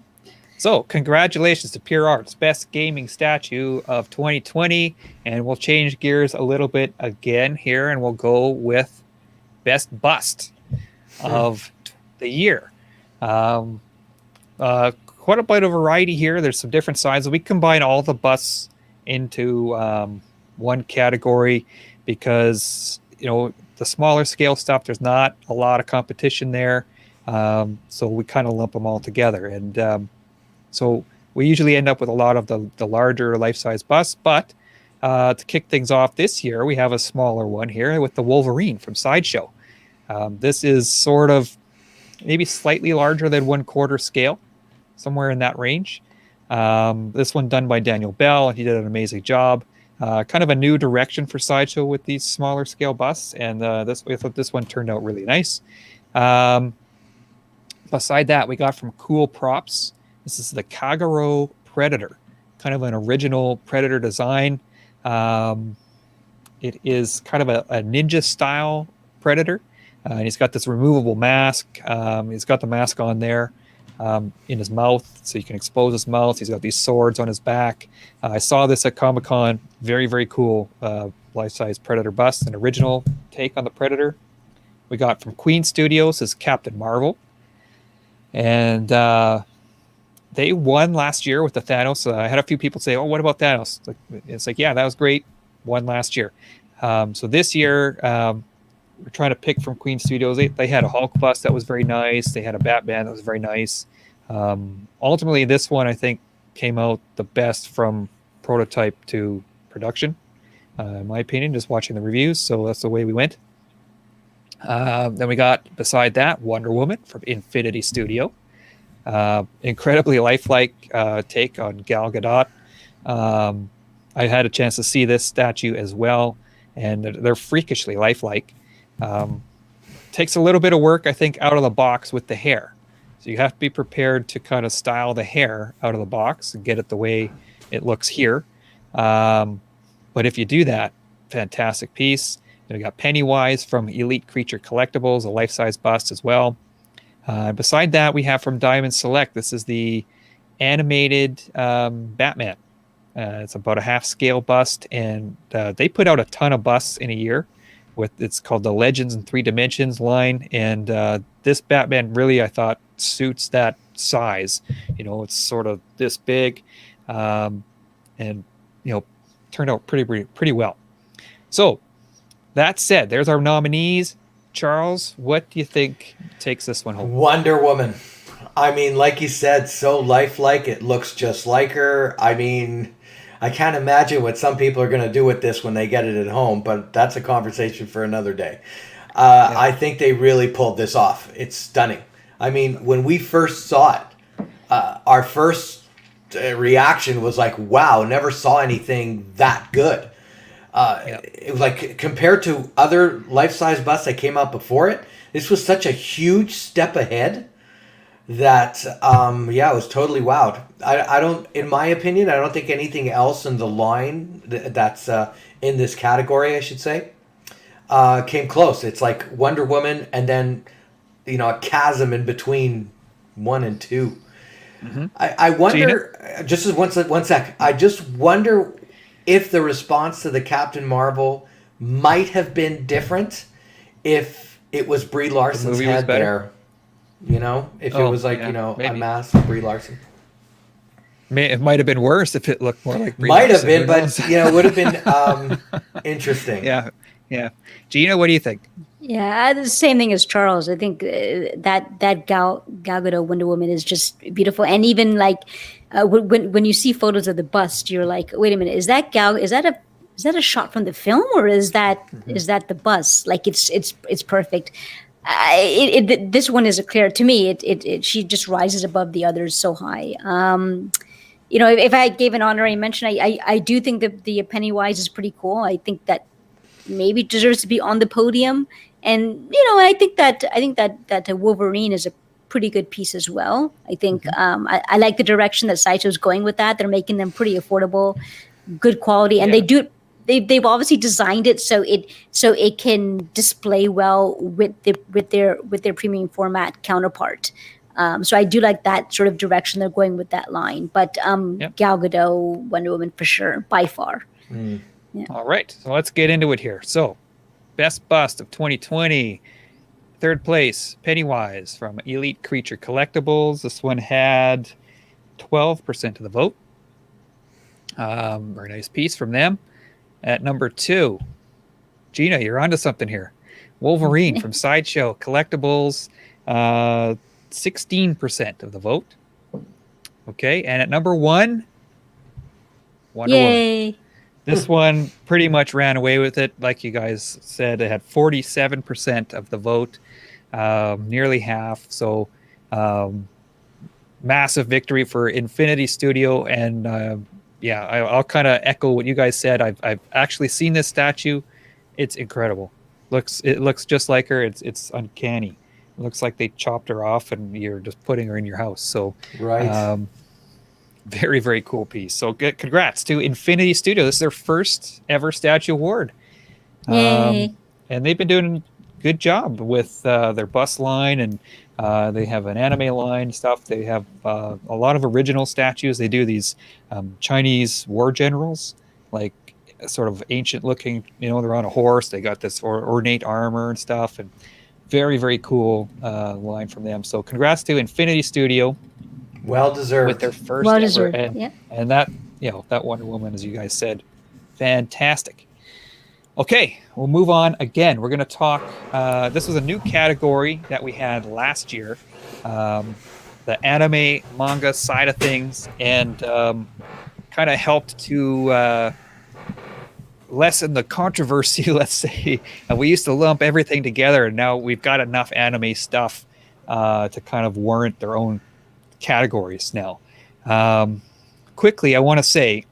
So, congratulations to Pure Arts, Best Gaming Statue of 2020. And we'll change gears a little bit again here, and we'll go with Best Bust of the year. Quite a bit of variety here. There's some different sizes. We combine all the busts into one category because, the smaller scale stuff, there's not a lot of competition there. So we kind of lump them all together. And so we usually end up with a lot of the larger life-size busts, but to kick things off this year, we have a smaller one here with the Wolverine from Sideshow. This is sort of maybe slightly larger than 1/4 scale, somewhere in that range. This one done by Daniel Bell, and he did an amazing job. Kind of a new direction for Sideshow with these smaller scale busts, and I thought this one turned out really nice. Beside that, we got from Cool Props. This is the Kagero Predator, kind of an original Predator design. It is kind of a ninja-style Predator. And he's got this removable mask. He's got the mask on there in his mouth, so you can expose his mouth. He's got these swords on his back. I saw this at Comic-Con. Very, very cool life-size Predator bust, an original take on the Predator. We got from Queen Studios is Captain Marvel. And they won last year with the Thanos. I had a few people say, "Oh, what about Thanos?" It's like, yeah, that was great. Won last year. So this year, we're trying to pick from Queen Studios. They had a Hulk bust that was very nice. They had a Batman that was very nice. Ultimately, this one, I think, came out the best from prototype to production, in my opinion, just watching the reviews. So that's the way we went. Then we got, beside that, Wonder Woman from Infinity Studio. Incredibly lifelike take on Gal Gadot. I had a chance to see this statue as well, and they're freakishly lifelike. Takes a little bit of work, I think, out of the box with the hair. So you have to be prepared to kind of style the hair out of the box and get it the way it looks here. But if you do that, fantastic piece. We got Pennywise from Elite Creature Collectibles, a life-size bust as well. Beside that, we have from Diamond Select. This is the animated Batman. It's about a half-scale bust, and they put out a ton of busts in a year. It's called the Legends in 3 Dimensions line, and this Batman really, I thought, suits that size. It's sort of this big, and turned out pretty well. So that said, there's our nominees. Charles, what do you think takes this one home? Wonder Woman. I mean, like you said, so lifelike. It looks just like her. I mean, I can't imagine what some people are going to do with this when they get it at home, but that's a conversation for another day. I think they really pulled this off. It's stunning. I mean, when we first saw it, our first reaction was like, wow, never saw anything that good. It was like, compared to other life-size busts that came out before it, this was such a huge step ahead that, it was totally wowed. I don't, in my opinion, I don't think anything else in the line that's in this category, I should say, came close. It's like Wonder Woman and then, a chasm in between 1 and 2. Mm-hmm. I wonder, just as one sec, I just wonder if the response to the Captain Marvel might have been different if it was Brie Larson's head there. If it was like, a mask of Brie Larson. It might have been worse if it looked more like Brie Might Larson. Have been, but, it would have been interesting. Yeah. Gina, what do you think? Yeah, the same thing as Charles. I think that Gal Gadot Wonder Woman is just beautiful, and even like when you see photos of the bust, you're like, wait a minute, is that a shot from the film, or is that the bust? Like it's perfect. This one is clear to me. She just rises above the others so high. If I gave an honorary mention, I do think that the Pennywise is pretty cool. I think that maybe deserves to be on the podium. And I think that Wolverine is a pretty good piece as well. I think I like the direction that Saito's going with that. They're making them pretty affordable, good quality, and Yeah. they do it. They've obviously designed it so it can display well with their premium format counterpart. So I do like that sort of direction they're going with that line. But Gal Gadot, Wonder Woman for sure, by far. All right, so let's get into it here. So, best bust of 2020. Third place, Pennywise from Elite Creature Collectibles. This one had 12% of the vote. Very nice piece from them. At number 2, Gina, you're onto something here. Wolverine from Sideshow Collectibles, 16% of the vote. Okay, and at number 1, Wonder Woman. This one pretty much ran away with it. Like you guys said, it had 47% of the vote, nearly half. So massive victory for Infinity Studio. And I'll kind of echo what you guys said. I've actually seen this statue. It's incredible. It looks just like her. It's uncanny. It looks like they chopped her off and you're just putting her in your house. So Right. Very, very cool piece. So congrats to Infinity Studio. This is their first ever statue award. Yay. And they've been doing a good job with their bus line, and they have an anime line stuff. They have a lot of original statues. They do these Chinese war generals, like sort of ancient looking, they're on a horse. They got this ornate armor and stuff, and very, very cool line from them. So congrats to Infinity Studio. Well deserved. With their first Well ever, deserved, and that that Wonder Woman, as you guys said, fantastic. Okay, we'll move on again. We're going to talk. This was a new category that we had last year, the anime manga side of things, and kind of helped to lessen the controversy. Let's say we used to lump everything together, and now we've got enough anime stuff to kind of warrant their own categories now. Quickly, I want to say,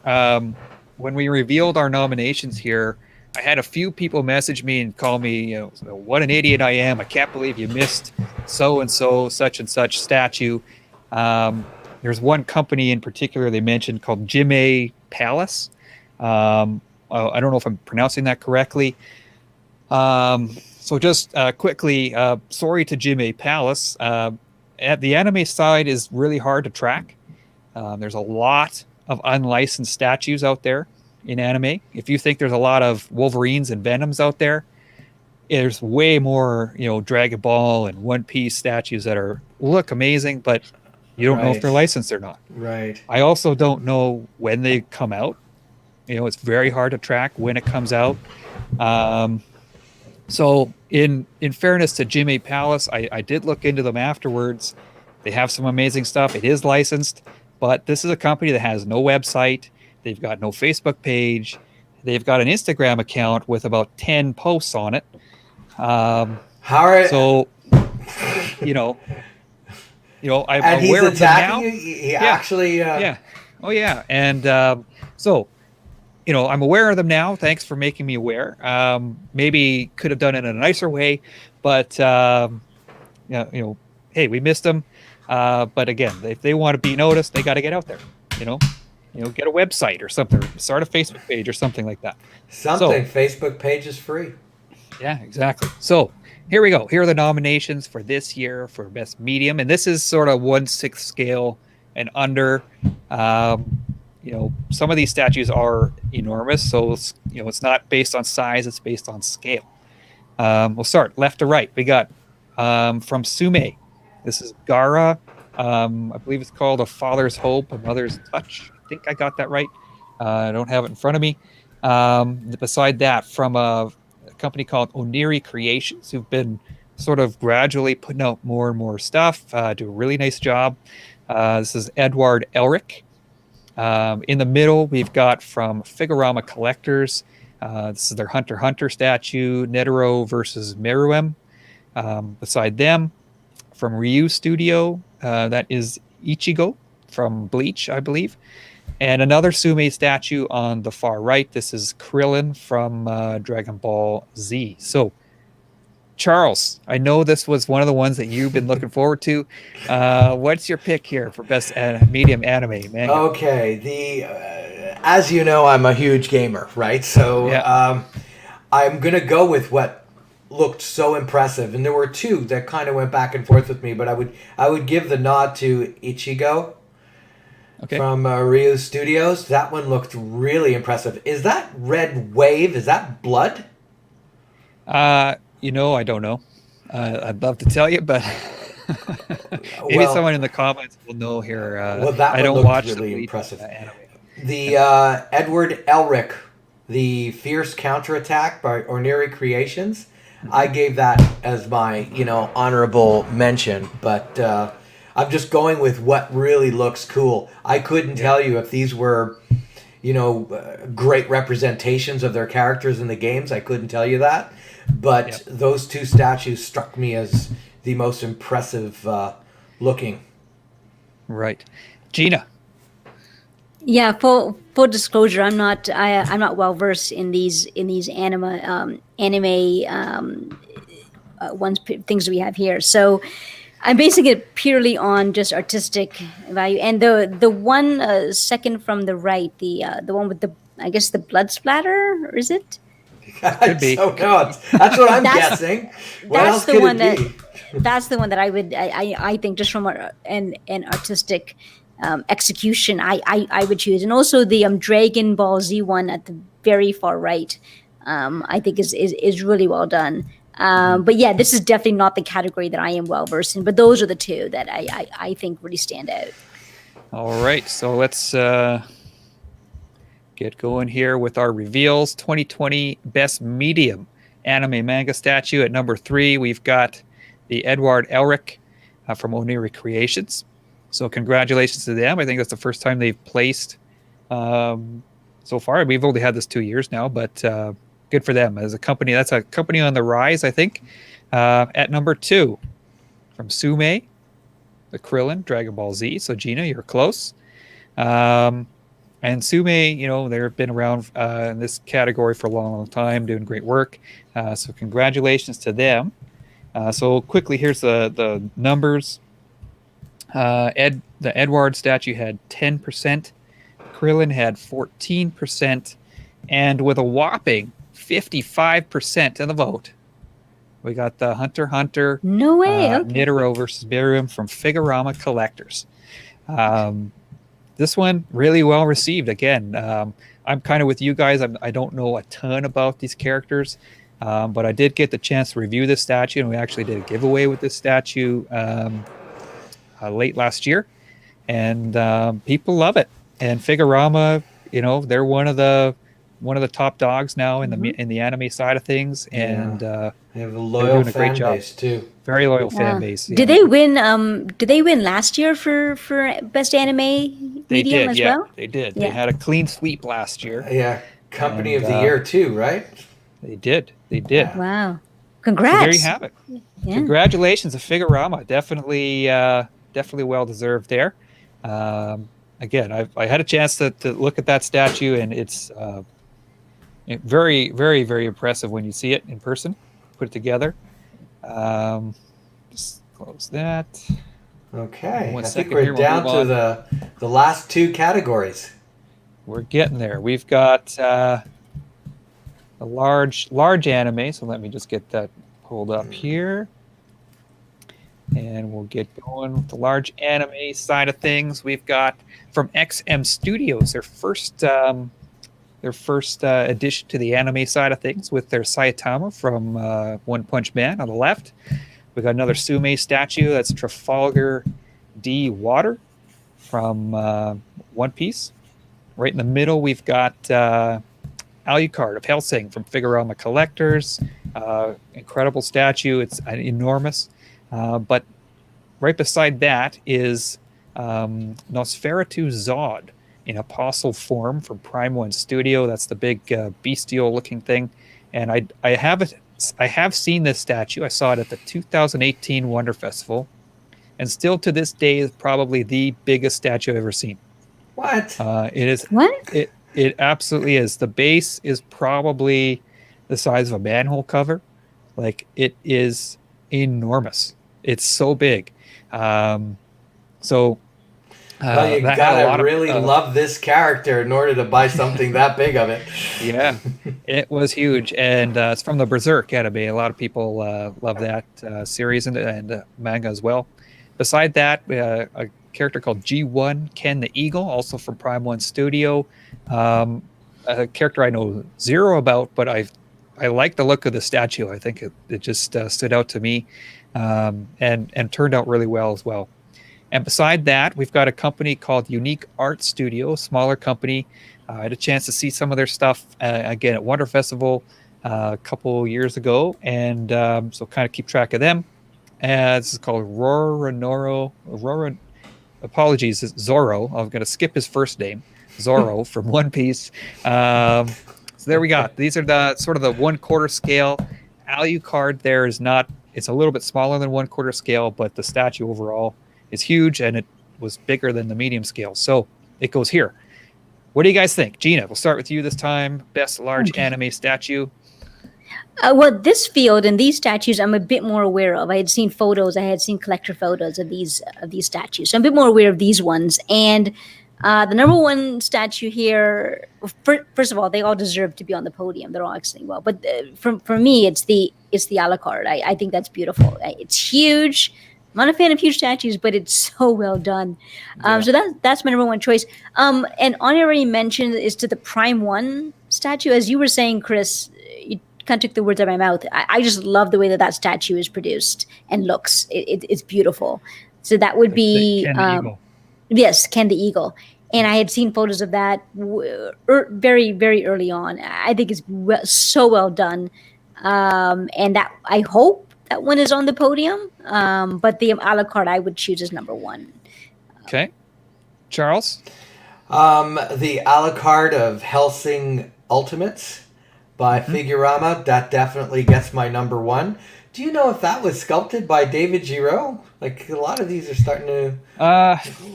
when we revealed our nominations here, I had a few people message me and call me, what an idiot I am. I can't believe you missed so-and-so, such and such statue. There's one company in particular they mentioned called Jime Palace. I don't know if I'm pronouncing that correctly. So just quickly, sorry to Jime Palace. At the anime side is really hard to track. There's a lot of unlicensed statues out there in anime. If you think there's a lot of Wolverines and Venoms out there, there's way more, Dragon Ball and One Piece statues that look amazing, but you don't know if they're licensed or not. Right. I also don't know when they come out. It's very hard to track when it comes out. So in fairness to Jime Palace, I did look into them afterwards. They have some amazing stuff. It is licensed, but this is a company that has no website. They've got no Facebook page. They've got an Instagram account with about 10 posts on it. I'm and aware of them now. He actually. Yeah. Oh yeah. And I'm aware of them now. Thanks for making me aware. Maybe could have done it in a nicer way, but hey, we missed them. But again, if they want to be noticed, they got to get out there. Get a website or something. Start a Facebook page or something like that. Facebook page is free. Yeah, exactly. So here we go. Here are the nominations for this year for Best Medium, and this is sort of 1/6 scale and under. Some of these statues are enormous, so it's not based on size; it's based on scale. We'll start left to right. We got from Sume. This is Gara. I believe it's called A Father's Hope, A Mother's Touch. I think I got that right. I don't have it in front of me. Beside that, from a company called Oniri Creations, who've been sort of gradually putting out more and more stuff. Do a really nice job. This is Edward Elric. In the middle, we've got from Figurama Collectors. This is their Hunter x Hunter statue, Netero versus Meruem. Beside them, from Ryu Studio, that is Ichigo from Bleach, I believe. And another Sume statue on the far right. This is Krillin from Dragon Ball Z. So, Charles, I know this was one of the ones that you've been looking forward to. What's your pick here for best medium anime manga? Okay, as you know, I'm a huge gamer, right? So Yeah. I'm gonna go with what looked so impressive, and there were two that kind of went back and forth with me, but I would give the nod to Ichigo Okay. from Ryu Studios. That one looked really impressive. Is that red wave? Is that blood? I don't know. I'd love to tell you, but maybe Well, someone in the comments will know here. well, that I one don't looked watch really the impressive. anime. The Edward Elric, the fierce counterattack by Ornery Creations. I gave that as my, honorable mention, but I'm just going with what really looks cool. I couldn't tell you if these were, great representations of their characters in the games. I couldn't tell you that, but those two statues struck me as the most impressive looking. Right, Gina. Yeah, full disclosure, I'm not well versed in these anime things we have here. So I'm basing it purely on just artistic value. And the one second from the right, the one with the blood splatter, or is it? Could be. So no, that's what I'm guessing. What else could it be? That's the one that I think just from an artistic execution I would choose. And also the Dragon Ball Z one at the very far right, I think is really well done. But yeah, this is definitely not the category that I am well versed in, but those are the two that I think really stand out. All right, so let's get going here with our reveals. 2020 Best Medium Anime Manga Statue. At number 3, we've got the Edward Elric from Oniri Creations. So congratulations to them. I think that's the first time they've placed so far. We've only had this 2 years now, but good for them. As a company, that's a company on the rise, I think. At number 2, from Sume, the Krillin, Dragon Ball Z. So Gina, you're close. And Sume, they've been around in this category for a long, long time, doing great work. So congratulations to them. So quickly, here's the numbers. The Edward statue had 10%, Krillin had 14%, and with a whopping 55% of the vote, we got the Hunter x Hunter No way. Okay. Nitaro versus Barium from Figurama Collectors. This one really well received. Again, I'm kind of with you guys. I don't know a ton about these characters, but I did get the chance to review this statue, and we actually did a giveaway with this statue late last year, and people love it. And Figurama, they're one of the top dogs now in the anime side of things, and they have a loyal fan base too. Very loyal fan base. Yeah. Did they win? Did they win last year for best anime medium as well? They did. Yeah. They had a clean sweep last year. Yeah, company of the year too, right? They did. Wow! Congrats. So there you have it. Yeah. Congratulations to Figurama. Definitely well deserved there. Again, I had a chance to look at that statue, and it's very, very, very impressive when you see it in person, put it together. Just close that. Okay, I think second we're here, we'll down move to the last two categories. We're getting there. We've got a large anime, so let me just get that pulled up here. And we'll get going with the large anime side of things. We've got from XM Studios, their first addition to the anime side of things with their Saitama from One Punch Man on the left. We've got another Sume statue. That's Trafalgar D. Water from One Piece. Right in the middle, we've got Alucard of Hellsing from Figurama Collectors. Incredible statue. It's enormous. But right beside that is Nosferatu Zod in apostle form from Prime One Studio. That's the big bestial looking thing. And I have seen this statue. I saw it at the 2018 Wonder Festival. And still to this day is probably the biggest statue I've ever seen. What? It is. What? It absolutely is. The base is probably the size of a manhole cover. Like it is enormous. It's so big. So Well, you that had a gotta lot really of love this character in order to buy something that big of it. yeah, it was huge, and it's from the Berserk anime. A lot of people love that series and manga as well. Beside that, a character called G1 Ken the Eagle, also from Prime One Studio. Um, a character I know zero about, but I like the look of the statue. I think it just stood out to me, and turned out really well as well. And beside that, we've got a company called Unique Art Studio, smaller company. I had a chance to see some of their stuff again at Wonder Festival a couple years ago, and so kind of keep track of them. This is called Roronoro. Aurora, apologies, it's Zorro. I'm going to skip his first name, Zorro from One Piece. So there we got. These are the sort of the 1/4 scale. Alucard there is not. It's a little bit smaller than 1/4 scale, but the statue overall is huge, and it was bigger than the medium scale. So it goes here. What do you guys think? Gina, we'll start with you this time. Best large anime statue. Well, this field and these statues, I'm a bit more aware of. I had seen photos. I had seen collector photos of these statues, so I'm a bit more aware of these ones. And the number one statue here, first of all, they all deserve to be on the podium. They're all excellent well. But for me, it's the Alucard. I think that's beautiful. It's huge. I'm not a fan of huge statues, but it's so well done. So that's my number one choice. And Anya already mentioned is to the Prime One statue. As you were saying, Chris, you kind of took the words out of my mouth. I just love the way that statue is produced and looks. It's beautiful. So that would be Ken the Eagle. yes, Ken the Eagle. And I had seen photos of that very, very early on. I think it's so well done. And that I hope that one is on the podium. But the Alucard I would choose as number one. Okay. Charles? The Alucard of Hellsing Ultimates by Figurama, that definitely gets my number one. Do you know if that was sculpted by David Giraud? Like, a lot of these are starting to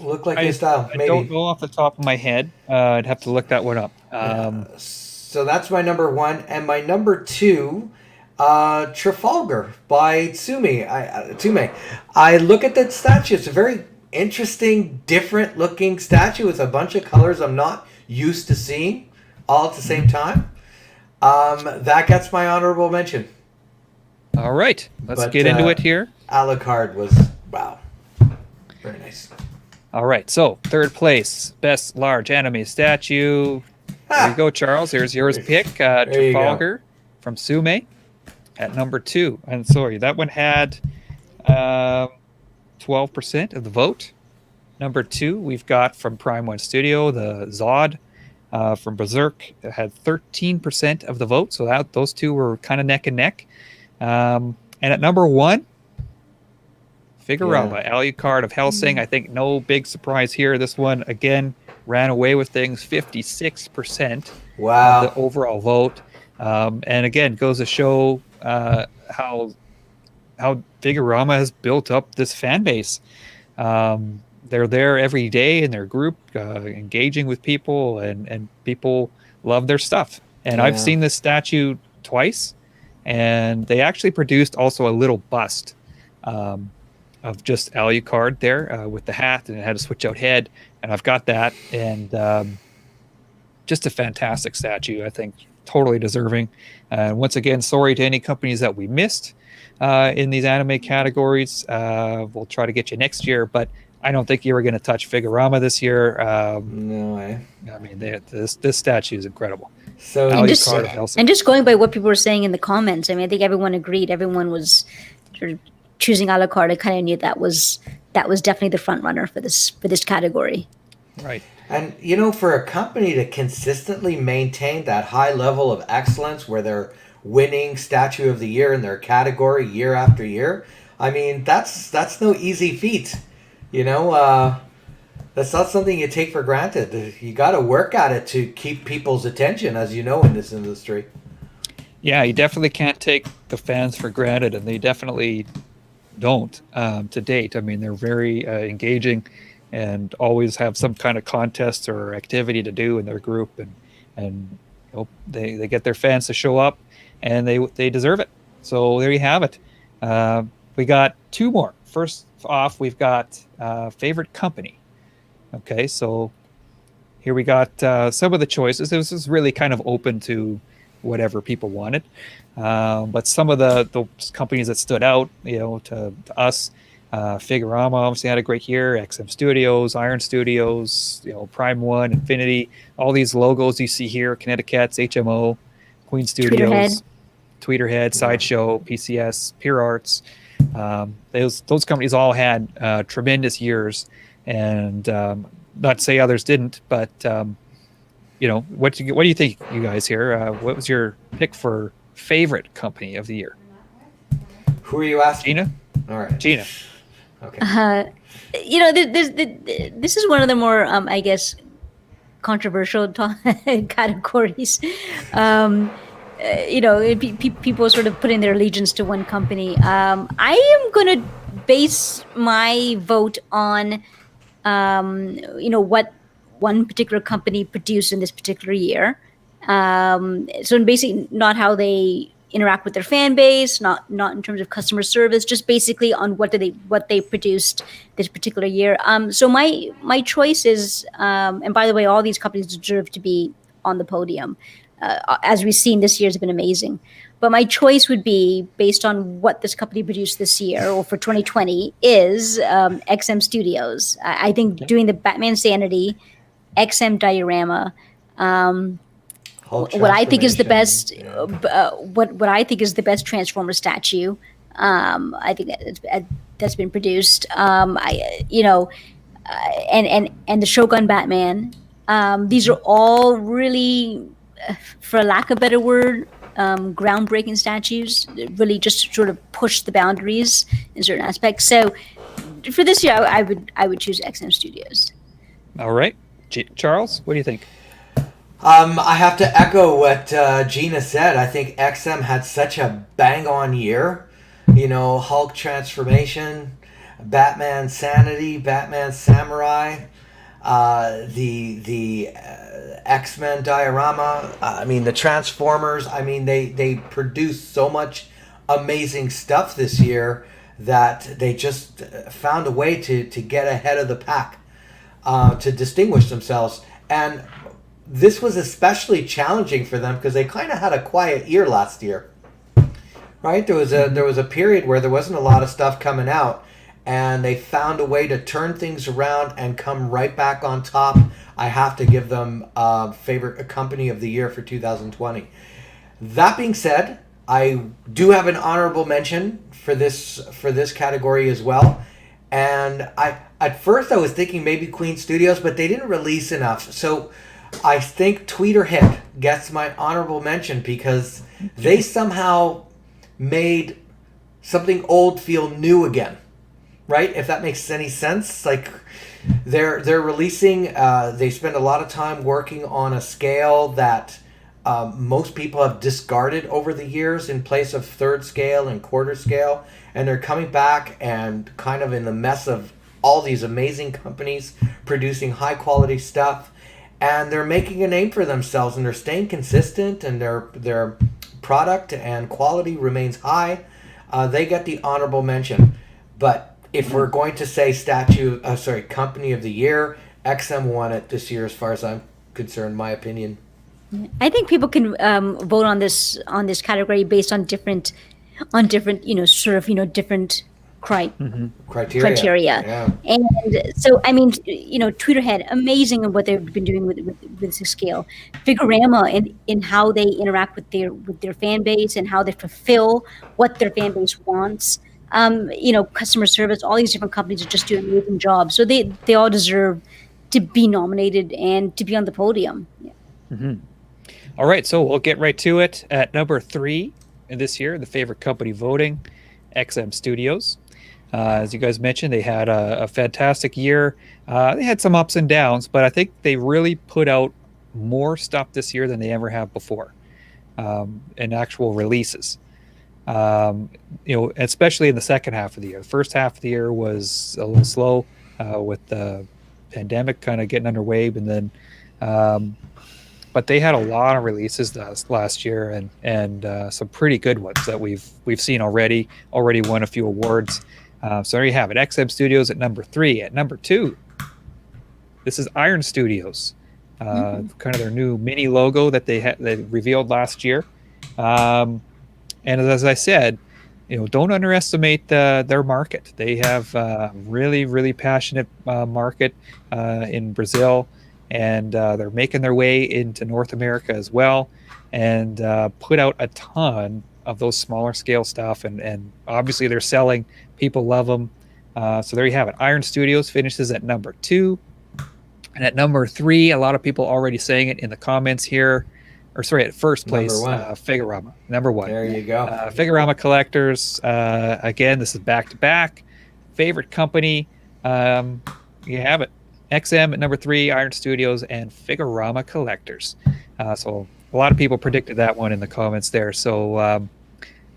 look like his style. I don't know off the top of my head. I'd have to look that one up. So that's my number one. And my number two, Trafalgar by Tsume. I look at that statue. It's a very interesting, different looking statue with a bunch of colors I'm not used to seeing all at the same time. That gets my honorable mention. All right, let's get into it here. Alucard was, wow, very nice. All right, so third place, best large anime statue. There you go, Charles. Here's yours pick. Trafalgar from Sume at number 2. And sorry, that one had 12% of the vote. Number 2, we've got from Prime One Studio, the Zod from Berserk. It had 13% of the vote. So those two were kind of neck and neck. And at number 1, Figurama, Alucard of Hellsing. I think no big surprise here. This one, again, ran away with things, 56% of the overall vote. And again, goes to show how Figurama has built up this fan base. They're there every day in their group, engaging with people, and people love their stuff. And I've seen this statue twice, and they actually produced also a little bust of just Alucard there with the hat, and it had a switch out head, and I've got that, and just a fantastic statue. I think totally deserving. Once again, sorry to any companies that we missed in these anime categories. We'll try to get you next year, but I don't think you were going to touch Figurama this year. No way. I mean, this statue is incredible. So and just going by what people were saying in the comments, I mean, I think everyone agreed. Everyone was sort of choosing Alucard. I kind of knew that was definitely the front runner for this category. Right. And, you know, for a company to consistently maintain that high level of excellence where they're winning Statue of the Year in their category year after year, I mean, that's no easy feat. You know, that's not something you take for granted. You got to work at it to keep people's attention, as you know, in this industry. Yeah, you definitely can't take the fans for granted, and they definitely don't to date. I mean, they're very engaging, and always have some kind of contest or activity to do in their group, and they get their fans to show up, and they deserve it. So there you have it. We got two more. First off, we've got favorite company. Okay, so here we got some of the choices. This is really kind of open to whatever people wanted, but some of the companies that stood out, to us, Figurama obviously had a great year. XM Studios, Iron Studios, Prime One, Infinity, all these logos you see here: Connecticut's, HMO, Queen Studios, Tweeterhead, Sideshow, PCS, Pure Arts. Those companies all had tremendous years, and not to say others didn't, but what do you think, you guys here? What was your pick for favorite company of the year? Who are you asking? Gina? All right. Gina. Okay. This is one of the more, I guess, controversial categories. People sort of putting their allegiance to one company. I am going to base my vote on, what one particular company produced in this particular year. So basically, not how they interact with their fan base, not in terms of customer service, just basically on what they produced this particular year. So my choice is, and by the way, all these companies deserve to be on the podium. As we've seen, this year has been amazing. But my choice would be based on what this company produced this year, or for 2020, is XM Studios. I think doing the Batman Sanity, XM Diorama, what I think is the best, what I think is the best Transformer statue. I think that's been produced. And the Shogun Batman. These are all really, for lack of a better word, groundbreaking statues. Really, just sort of push the boundaries in certain aspects. So, for this year, I would choose XM Studios. All right, Charles, what do you think? I have to echo what Gina said. I think XM had such a bang-on year. Hulk transformation, Batman Sanity, Batman Samurai, the X-Men diorama. The Transformers. They produced so much amazing stuff this year that they just found a way to get ahead of the pack, to distinguish themselves. And this was especially challenging for them because they kind of had a quiet year last year, right? There was a period where there wasn't a lot of stuff coming out, and they found a way to turn things around and come right back on top. I have to give them favorite company of the year for 2020. That being said, I do have an honorable mention for this category as well. And at first I was thinking maybe Queen Studios, but they didn't release enough. So I think Tweeterhead gets my honorable mention because they somehow made something old feel new again, right? If that makes any sense. Like they're releasing, they spend a lot of time working on a scale that most people have discarded over the years in place of third scale and quarter scale, and they're coming back and kind of in the mess of all these amazing companies producing high quality stuff. And they're making a name for themselves, and they're staying consistent, and their product and quality remains high. They get the honorable mention. But if we're going to say company of the year, XM won it this year, as far as I'm concerned. My opinion. I think people can vote on this category based on different different criteria. Yeah. And so, Tweeterhead, amazing at what they've been doing with this scale. Figurama in how they interact with their fan base and how they fulfill what their fan base wants. Customer service, all these different companies are just doing an amazing job. So they all deserve to be nominated and to be on the podium. Yeah. Mm-hmm. All right, so we'll get right to it. At number 3 in this year, the favorite company voting, XM Studios. As you guys mentioned, they had a fantastic year. They had some ups and downs, but I think they really put out more stuff this year than they ever have before, in actual releases. Especially in the second half of the year. The first half of the year was a little slow with the pandemic kind of getting underway, and then but they had a lot of releases last year, and some pretty good ones that we've seen already won a few awards. So there you have it. XM Studios at number 3. At number 2, this is Iron Studios, kind of their new mini logo that they revealed last year. And as I said, don't underestimate their market. They have a really, really passionate market in Brazil, and they're making their way into North America as well, and put out a ton of those smaller scale stuff. And obviously they're selling. People love them. So there you have it. Iron Studios finishes at number 2. And at number 3, a lot of people already saying it in the comments here. Or sorry, at first place, Figurama. Number 1. There you go. Figurama collectors. Again, this is back-to-back. Favorite company. You have it. XM at number 3, Iron Studios, and Figurama collectors. So a lot of people predicted that one in the comments there. So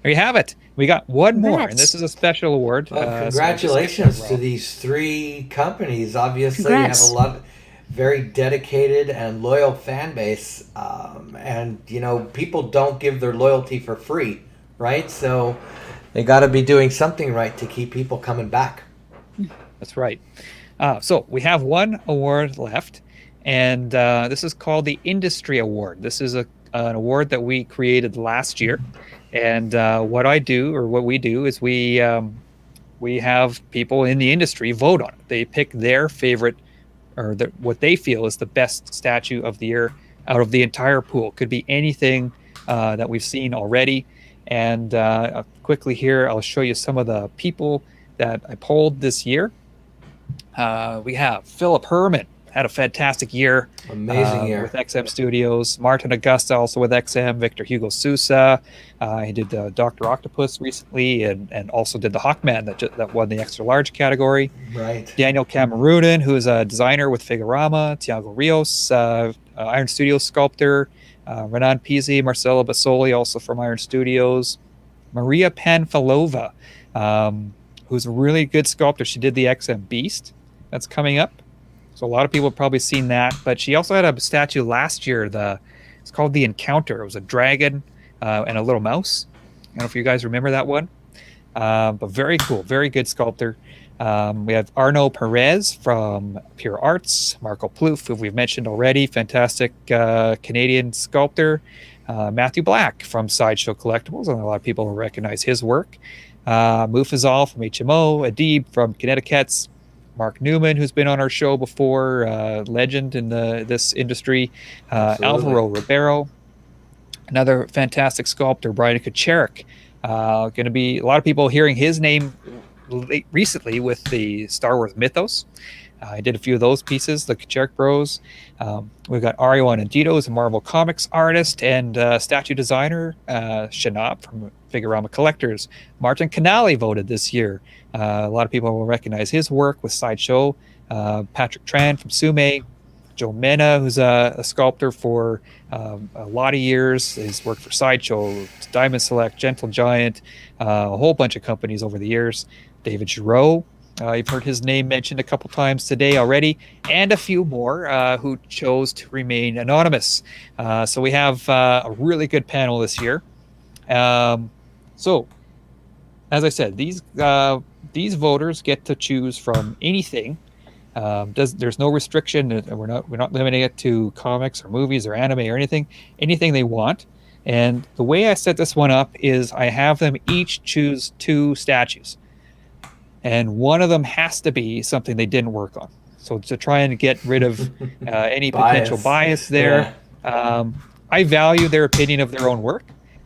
there you have it. We got one more, and this is a special award. Well, congratulations to these 3 companies. Obviously, you have a lot of very dedicated and loyal fan base, and people don't give their loyalty for free, right? So they got to be doing something right to keep people coming back. That's right. So we have one award left, and this is called the Industry Award. This is an award that we created last year, and what we do is we have people in the industry vote on it. They pick their favorite, or what they feel is the best statue of the year out of the entire pool. Could be anything that we've seen already. And quickly here, I'll show you some of the people that I polled this year. We have Philip Herman, had a fantastic year. Amazing year. With XM Studios. Martin Augusta, also with XM. Victor Hugo Sousa. He did Dr. Octopus recently, and also did the Hawkman that won the extra large category. Right. Daniel Cameronen, who is a designer with Figurama. Tiago Rios, Iron Studios sculptor. Renan Pizzi, Marcelo Basoli, also from Iron Studios. Maria Panfilova, who's a really good sculptor. She did the XM Beast that's coming up. So a lot of people have probably seen that. But she also had a statue last year. It's called The Encounter. It was a dragon and a little mouse. I don't know if you guys remember that one. But very cool. Very good sculptor. We have Arnaud Perez from Pure Arts. Marco Plouffe, who we've mentioned already. Fantastic Canadian sculptor. Matthew Black from Sideshow Collectibles. And a lot of people will recognize his work. Mufazal from HMO. Adib from Connecticut's. Mark Newman, who's been on our show before, legend in this industry. Alvaro Ribeiro, another fantastic sculptor. Brian Kucherik, going to be a lot of people hearing his name recently with the Star Wars Mythos. I did a few of those pieces, the Kucherik Bros. We've got Ario Anandito, who's a Marvel Comics artist and statue designer. Shanab from Figurama Collectors. Martin Canali voted this year. A lot of people will recognize his work with Sideshow. Patrick Tran from Sume. Joe Mena, who's a sculptor for a lot of years. He's worked for Sideshow, Diamond Select, Gentle Giant, a whole bunch of companies over the years. David Giroux, you've heard his name mentioned a couple times today already, and a few more who chose to remain anonymous. So we have a really good panel this year. So, as I said, these voters get to choose from anything. There's no restriction. We're not limiting it to comics or movies or anime or anything they want. And the way I set this one up is I have them each choose 2 statues, and one of them has to be something they didn't work on. So to try and get rid of any potential bias there, I value their opinion of their own work.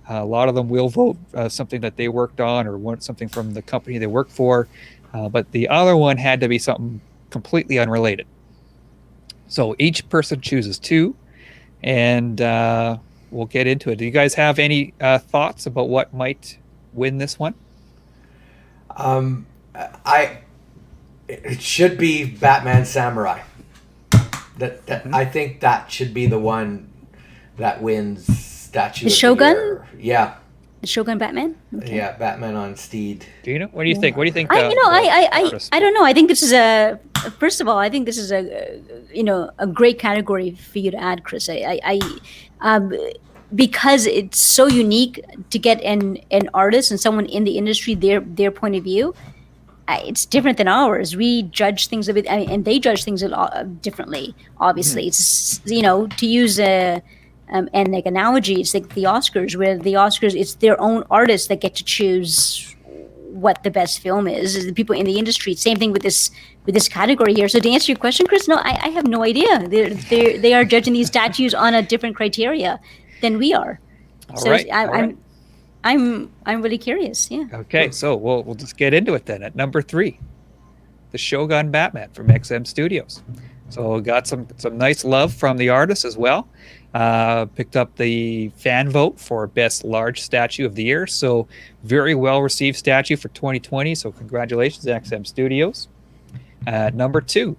A lot of them will vote something that they worked on or want something from the company they work for, but the other one had to be something completely unrelated. So each person chooses 2, and we'll get into it. Do you guys have any thoughts about what might win this one? It should be Batman Samurai. I think that should be the one that wins statue. The Shogun? Year. Yeah. The Shogun Batman. Okay. Yeah, Batman on Steed. Do you know? What do you think? What do you think? I don't know. I think this is first of all, I think this is a great category for you to add, Chris. Because it's so unique to get an artist and someone in the industry their point of view. It's different than ours. We judge things a bit, and they judge things a lot differently. Obviously, it's to use and like analogy, it's like the Oscars, where the Oscars, it's their own artists that get to choose what the best film is the people in the industry. Same thing with this category here. So to answer your question, Chris, no, I have no idea. They are judging these statues on a different criteria than we are. All right. I'm really curious. Yeah. Okay, so we'll just get into it then. At number 3, the Shogun Batman from XM Studios. So got some nice love from the artist as well. Picked up the fan vote for Best Large Statue of the Year. So very well received statue for 2020. So congratulations, XM Studios. At number 2,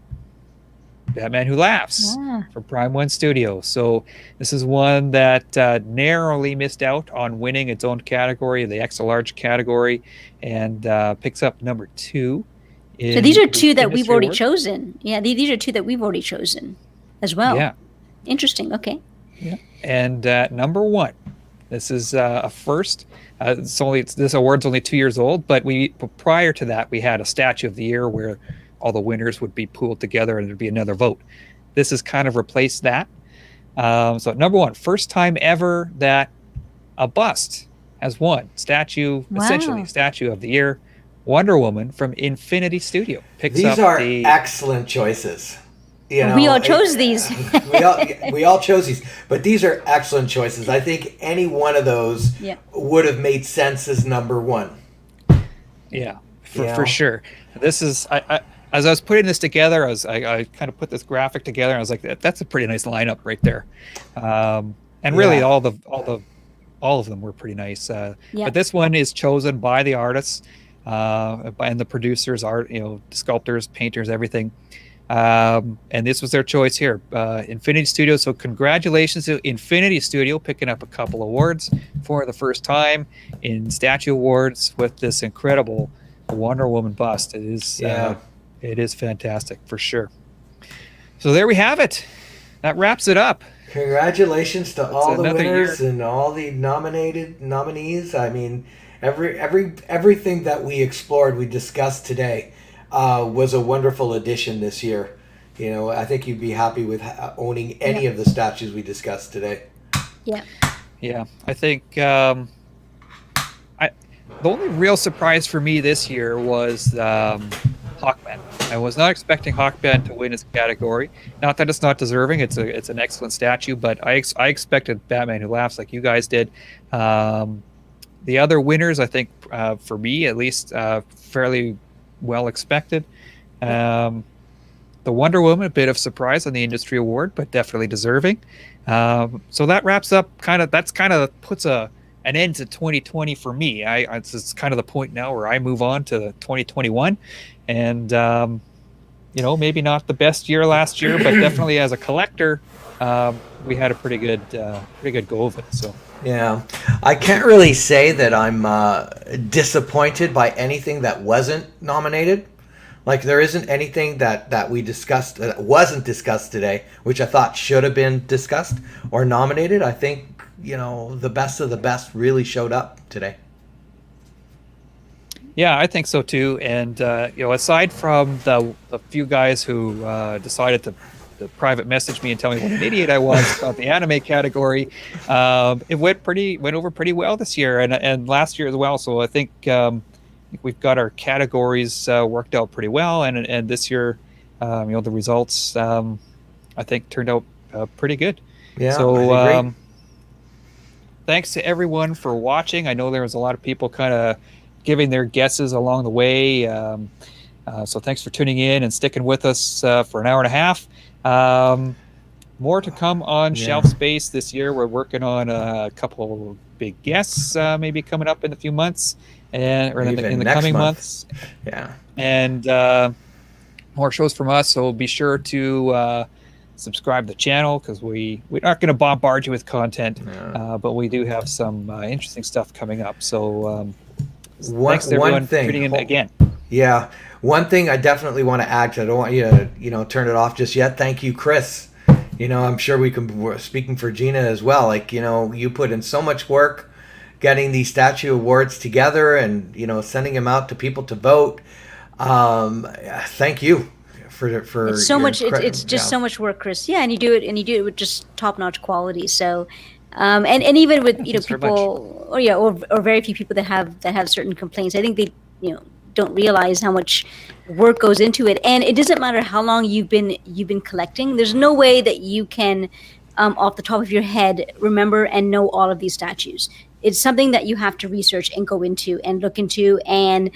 Batman Who Laughs from Prime One Studios. So this is one that narrowly missed out on winning its own category, the extra large category, and picks up number 2. So these are 2 that we've already chosen. Yeah, these are 2 that we've already chosen as well. Yeah. Interesting. Okay. Yeah. And number 1, this is a first. This award's only 2 years old, but prior to that we had a Statue of the Year where all the winners would be pooled together and there'd be another vote. This has kind of replaced that. So number 1, first time ever that a bust has won essentially Statue of the Year. Wonder Woman from Infinity Studio picks up. These are excellent choices. We all chose these. we all chose these, but these are excellent choices. I think any one of those would have made sense as number 1. Yeah, for sure. This is as I was putting this together, I kind of put this graphic together, and I was like, that's a pretty nice lineup right there. And really, all of them were pretty nice. But this one is chosen by the artists, and the producers, sculptors, painters, everything. And this was their choice here, Infinity Studio. So congratulations to Infinity Studio picking up a couple awards for the first time in statue awards with this incredible Wonder Woman bust. It is fantastic for sure. So there we have it. That wraps it up. Congratulations to all the winners and all the nominees. I mean, everything that we discussed today was a wonderful addition this year. I think you'd be happy with owning any of the statues we discussed today. Yeah. I think the only real surprise for me this year was Hawkman. I was not expecting Hawkman to win his category. Not that it's not deserving; it's an excellent statue. But I expected Batman Who Laughs, like you guys did. The other winners, I think, for me at least, fairly well expected. The Wonder Woman, a bit of surprise on the industry award, but definitely deserving. So that wraps up. Puts an end to 2020 for me. It's kind of the point now where I move on to 2021. And maybe not the best year last year, but definitely as a collector, we had a pretty good go of it. So yeah, I can't really say that I'm disappointed by anything that wasn't nominated. Like there isn't anything that we discussed that wasn't discussed today, which I thought should have been discussed or nominated. I think the best of the best really showed up today. Yeah, I think so too. And aside from the few guys who decided to private message me and tell me what an idiot I was about the anime category, it went over pretty well this year and last year as well. So I think we've got our categories worked out pretty well, and this year, the results I think turned out pretty good. Yeah. So thanks to everyone for watching. I know there was a lot of people kind of giving their guesses along the way. So thanks for tuning in and sticking with us for an hour and a half. More to come on Shelf Space this year. We're working on a couple of big guests maybe coming up in a few months or in the coming months. Yeah. And more shows from us. So be sure to subscribe to the channel, because we're not going to bombard you with content, but we do have some interesting stuff coming up. So thanks to everyone for tuning in again. Yeah, one thing I definitely want to add, because I don't want you to turn it off just yet. Thank you, Chris. I'm sure we're speaking for Gina as well. Like, you put in so much work getting these statue awards together and, sending them out to people to vote. Thank you for it's so much. It's just so much work, Chris. Yeah, and you do it with just top-notch quality. So, and even with people, or very few people that have certain complaints. I think they don't realize how much work goes into it, and it doesn't matter how long you've been collecting. There's no way that you can, off the top of your head, remember and know all of these statues. It's something that you have to research and go into and look into and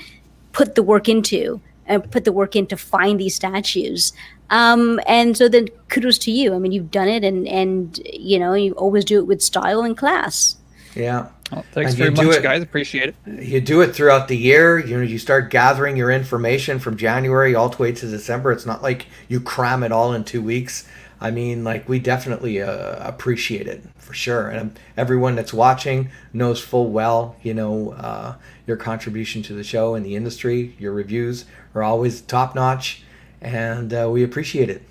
put the work into to find these statues. And so then kudos to you. I mean, you've done it, and you always do it with style and class. Yeah. Well, thanks very much, guys. Appreciate it. You do it throughout the year. You start gathering your information from January all the way to December. It's not like you cram it all in 2 weeks. I mean, like, we definitely appreciate it for sure. And everyone that's watching knows full well, your contribution to the show and the industry. Your reviews are always top notch, and we appreciate it.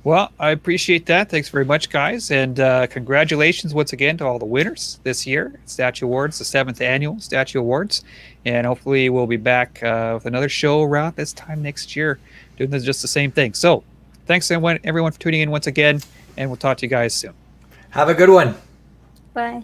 Well, I appreciate that. Thanks very much, guys. And congratulations once again to all the winners this year at Statue Awards, the 7th annual Statue Awards. And hopefully we'll be back with another show around this time next year, doing just the same thing. So thanks, everyone, for tuning in once again, and we'll talk to you guys soon. Have a good one. Bye.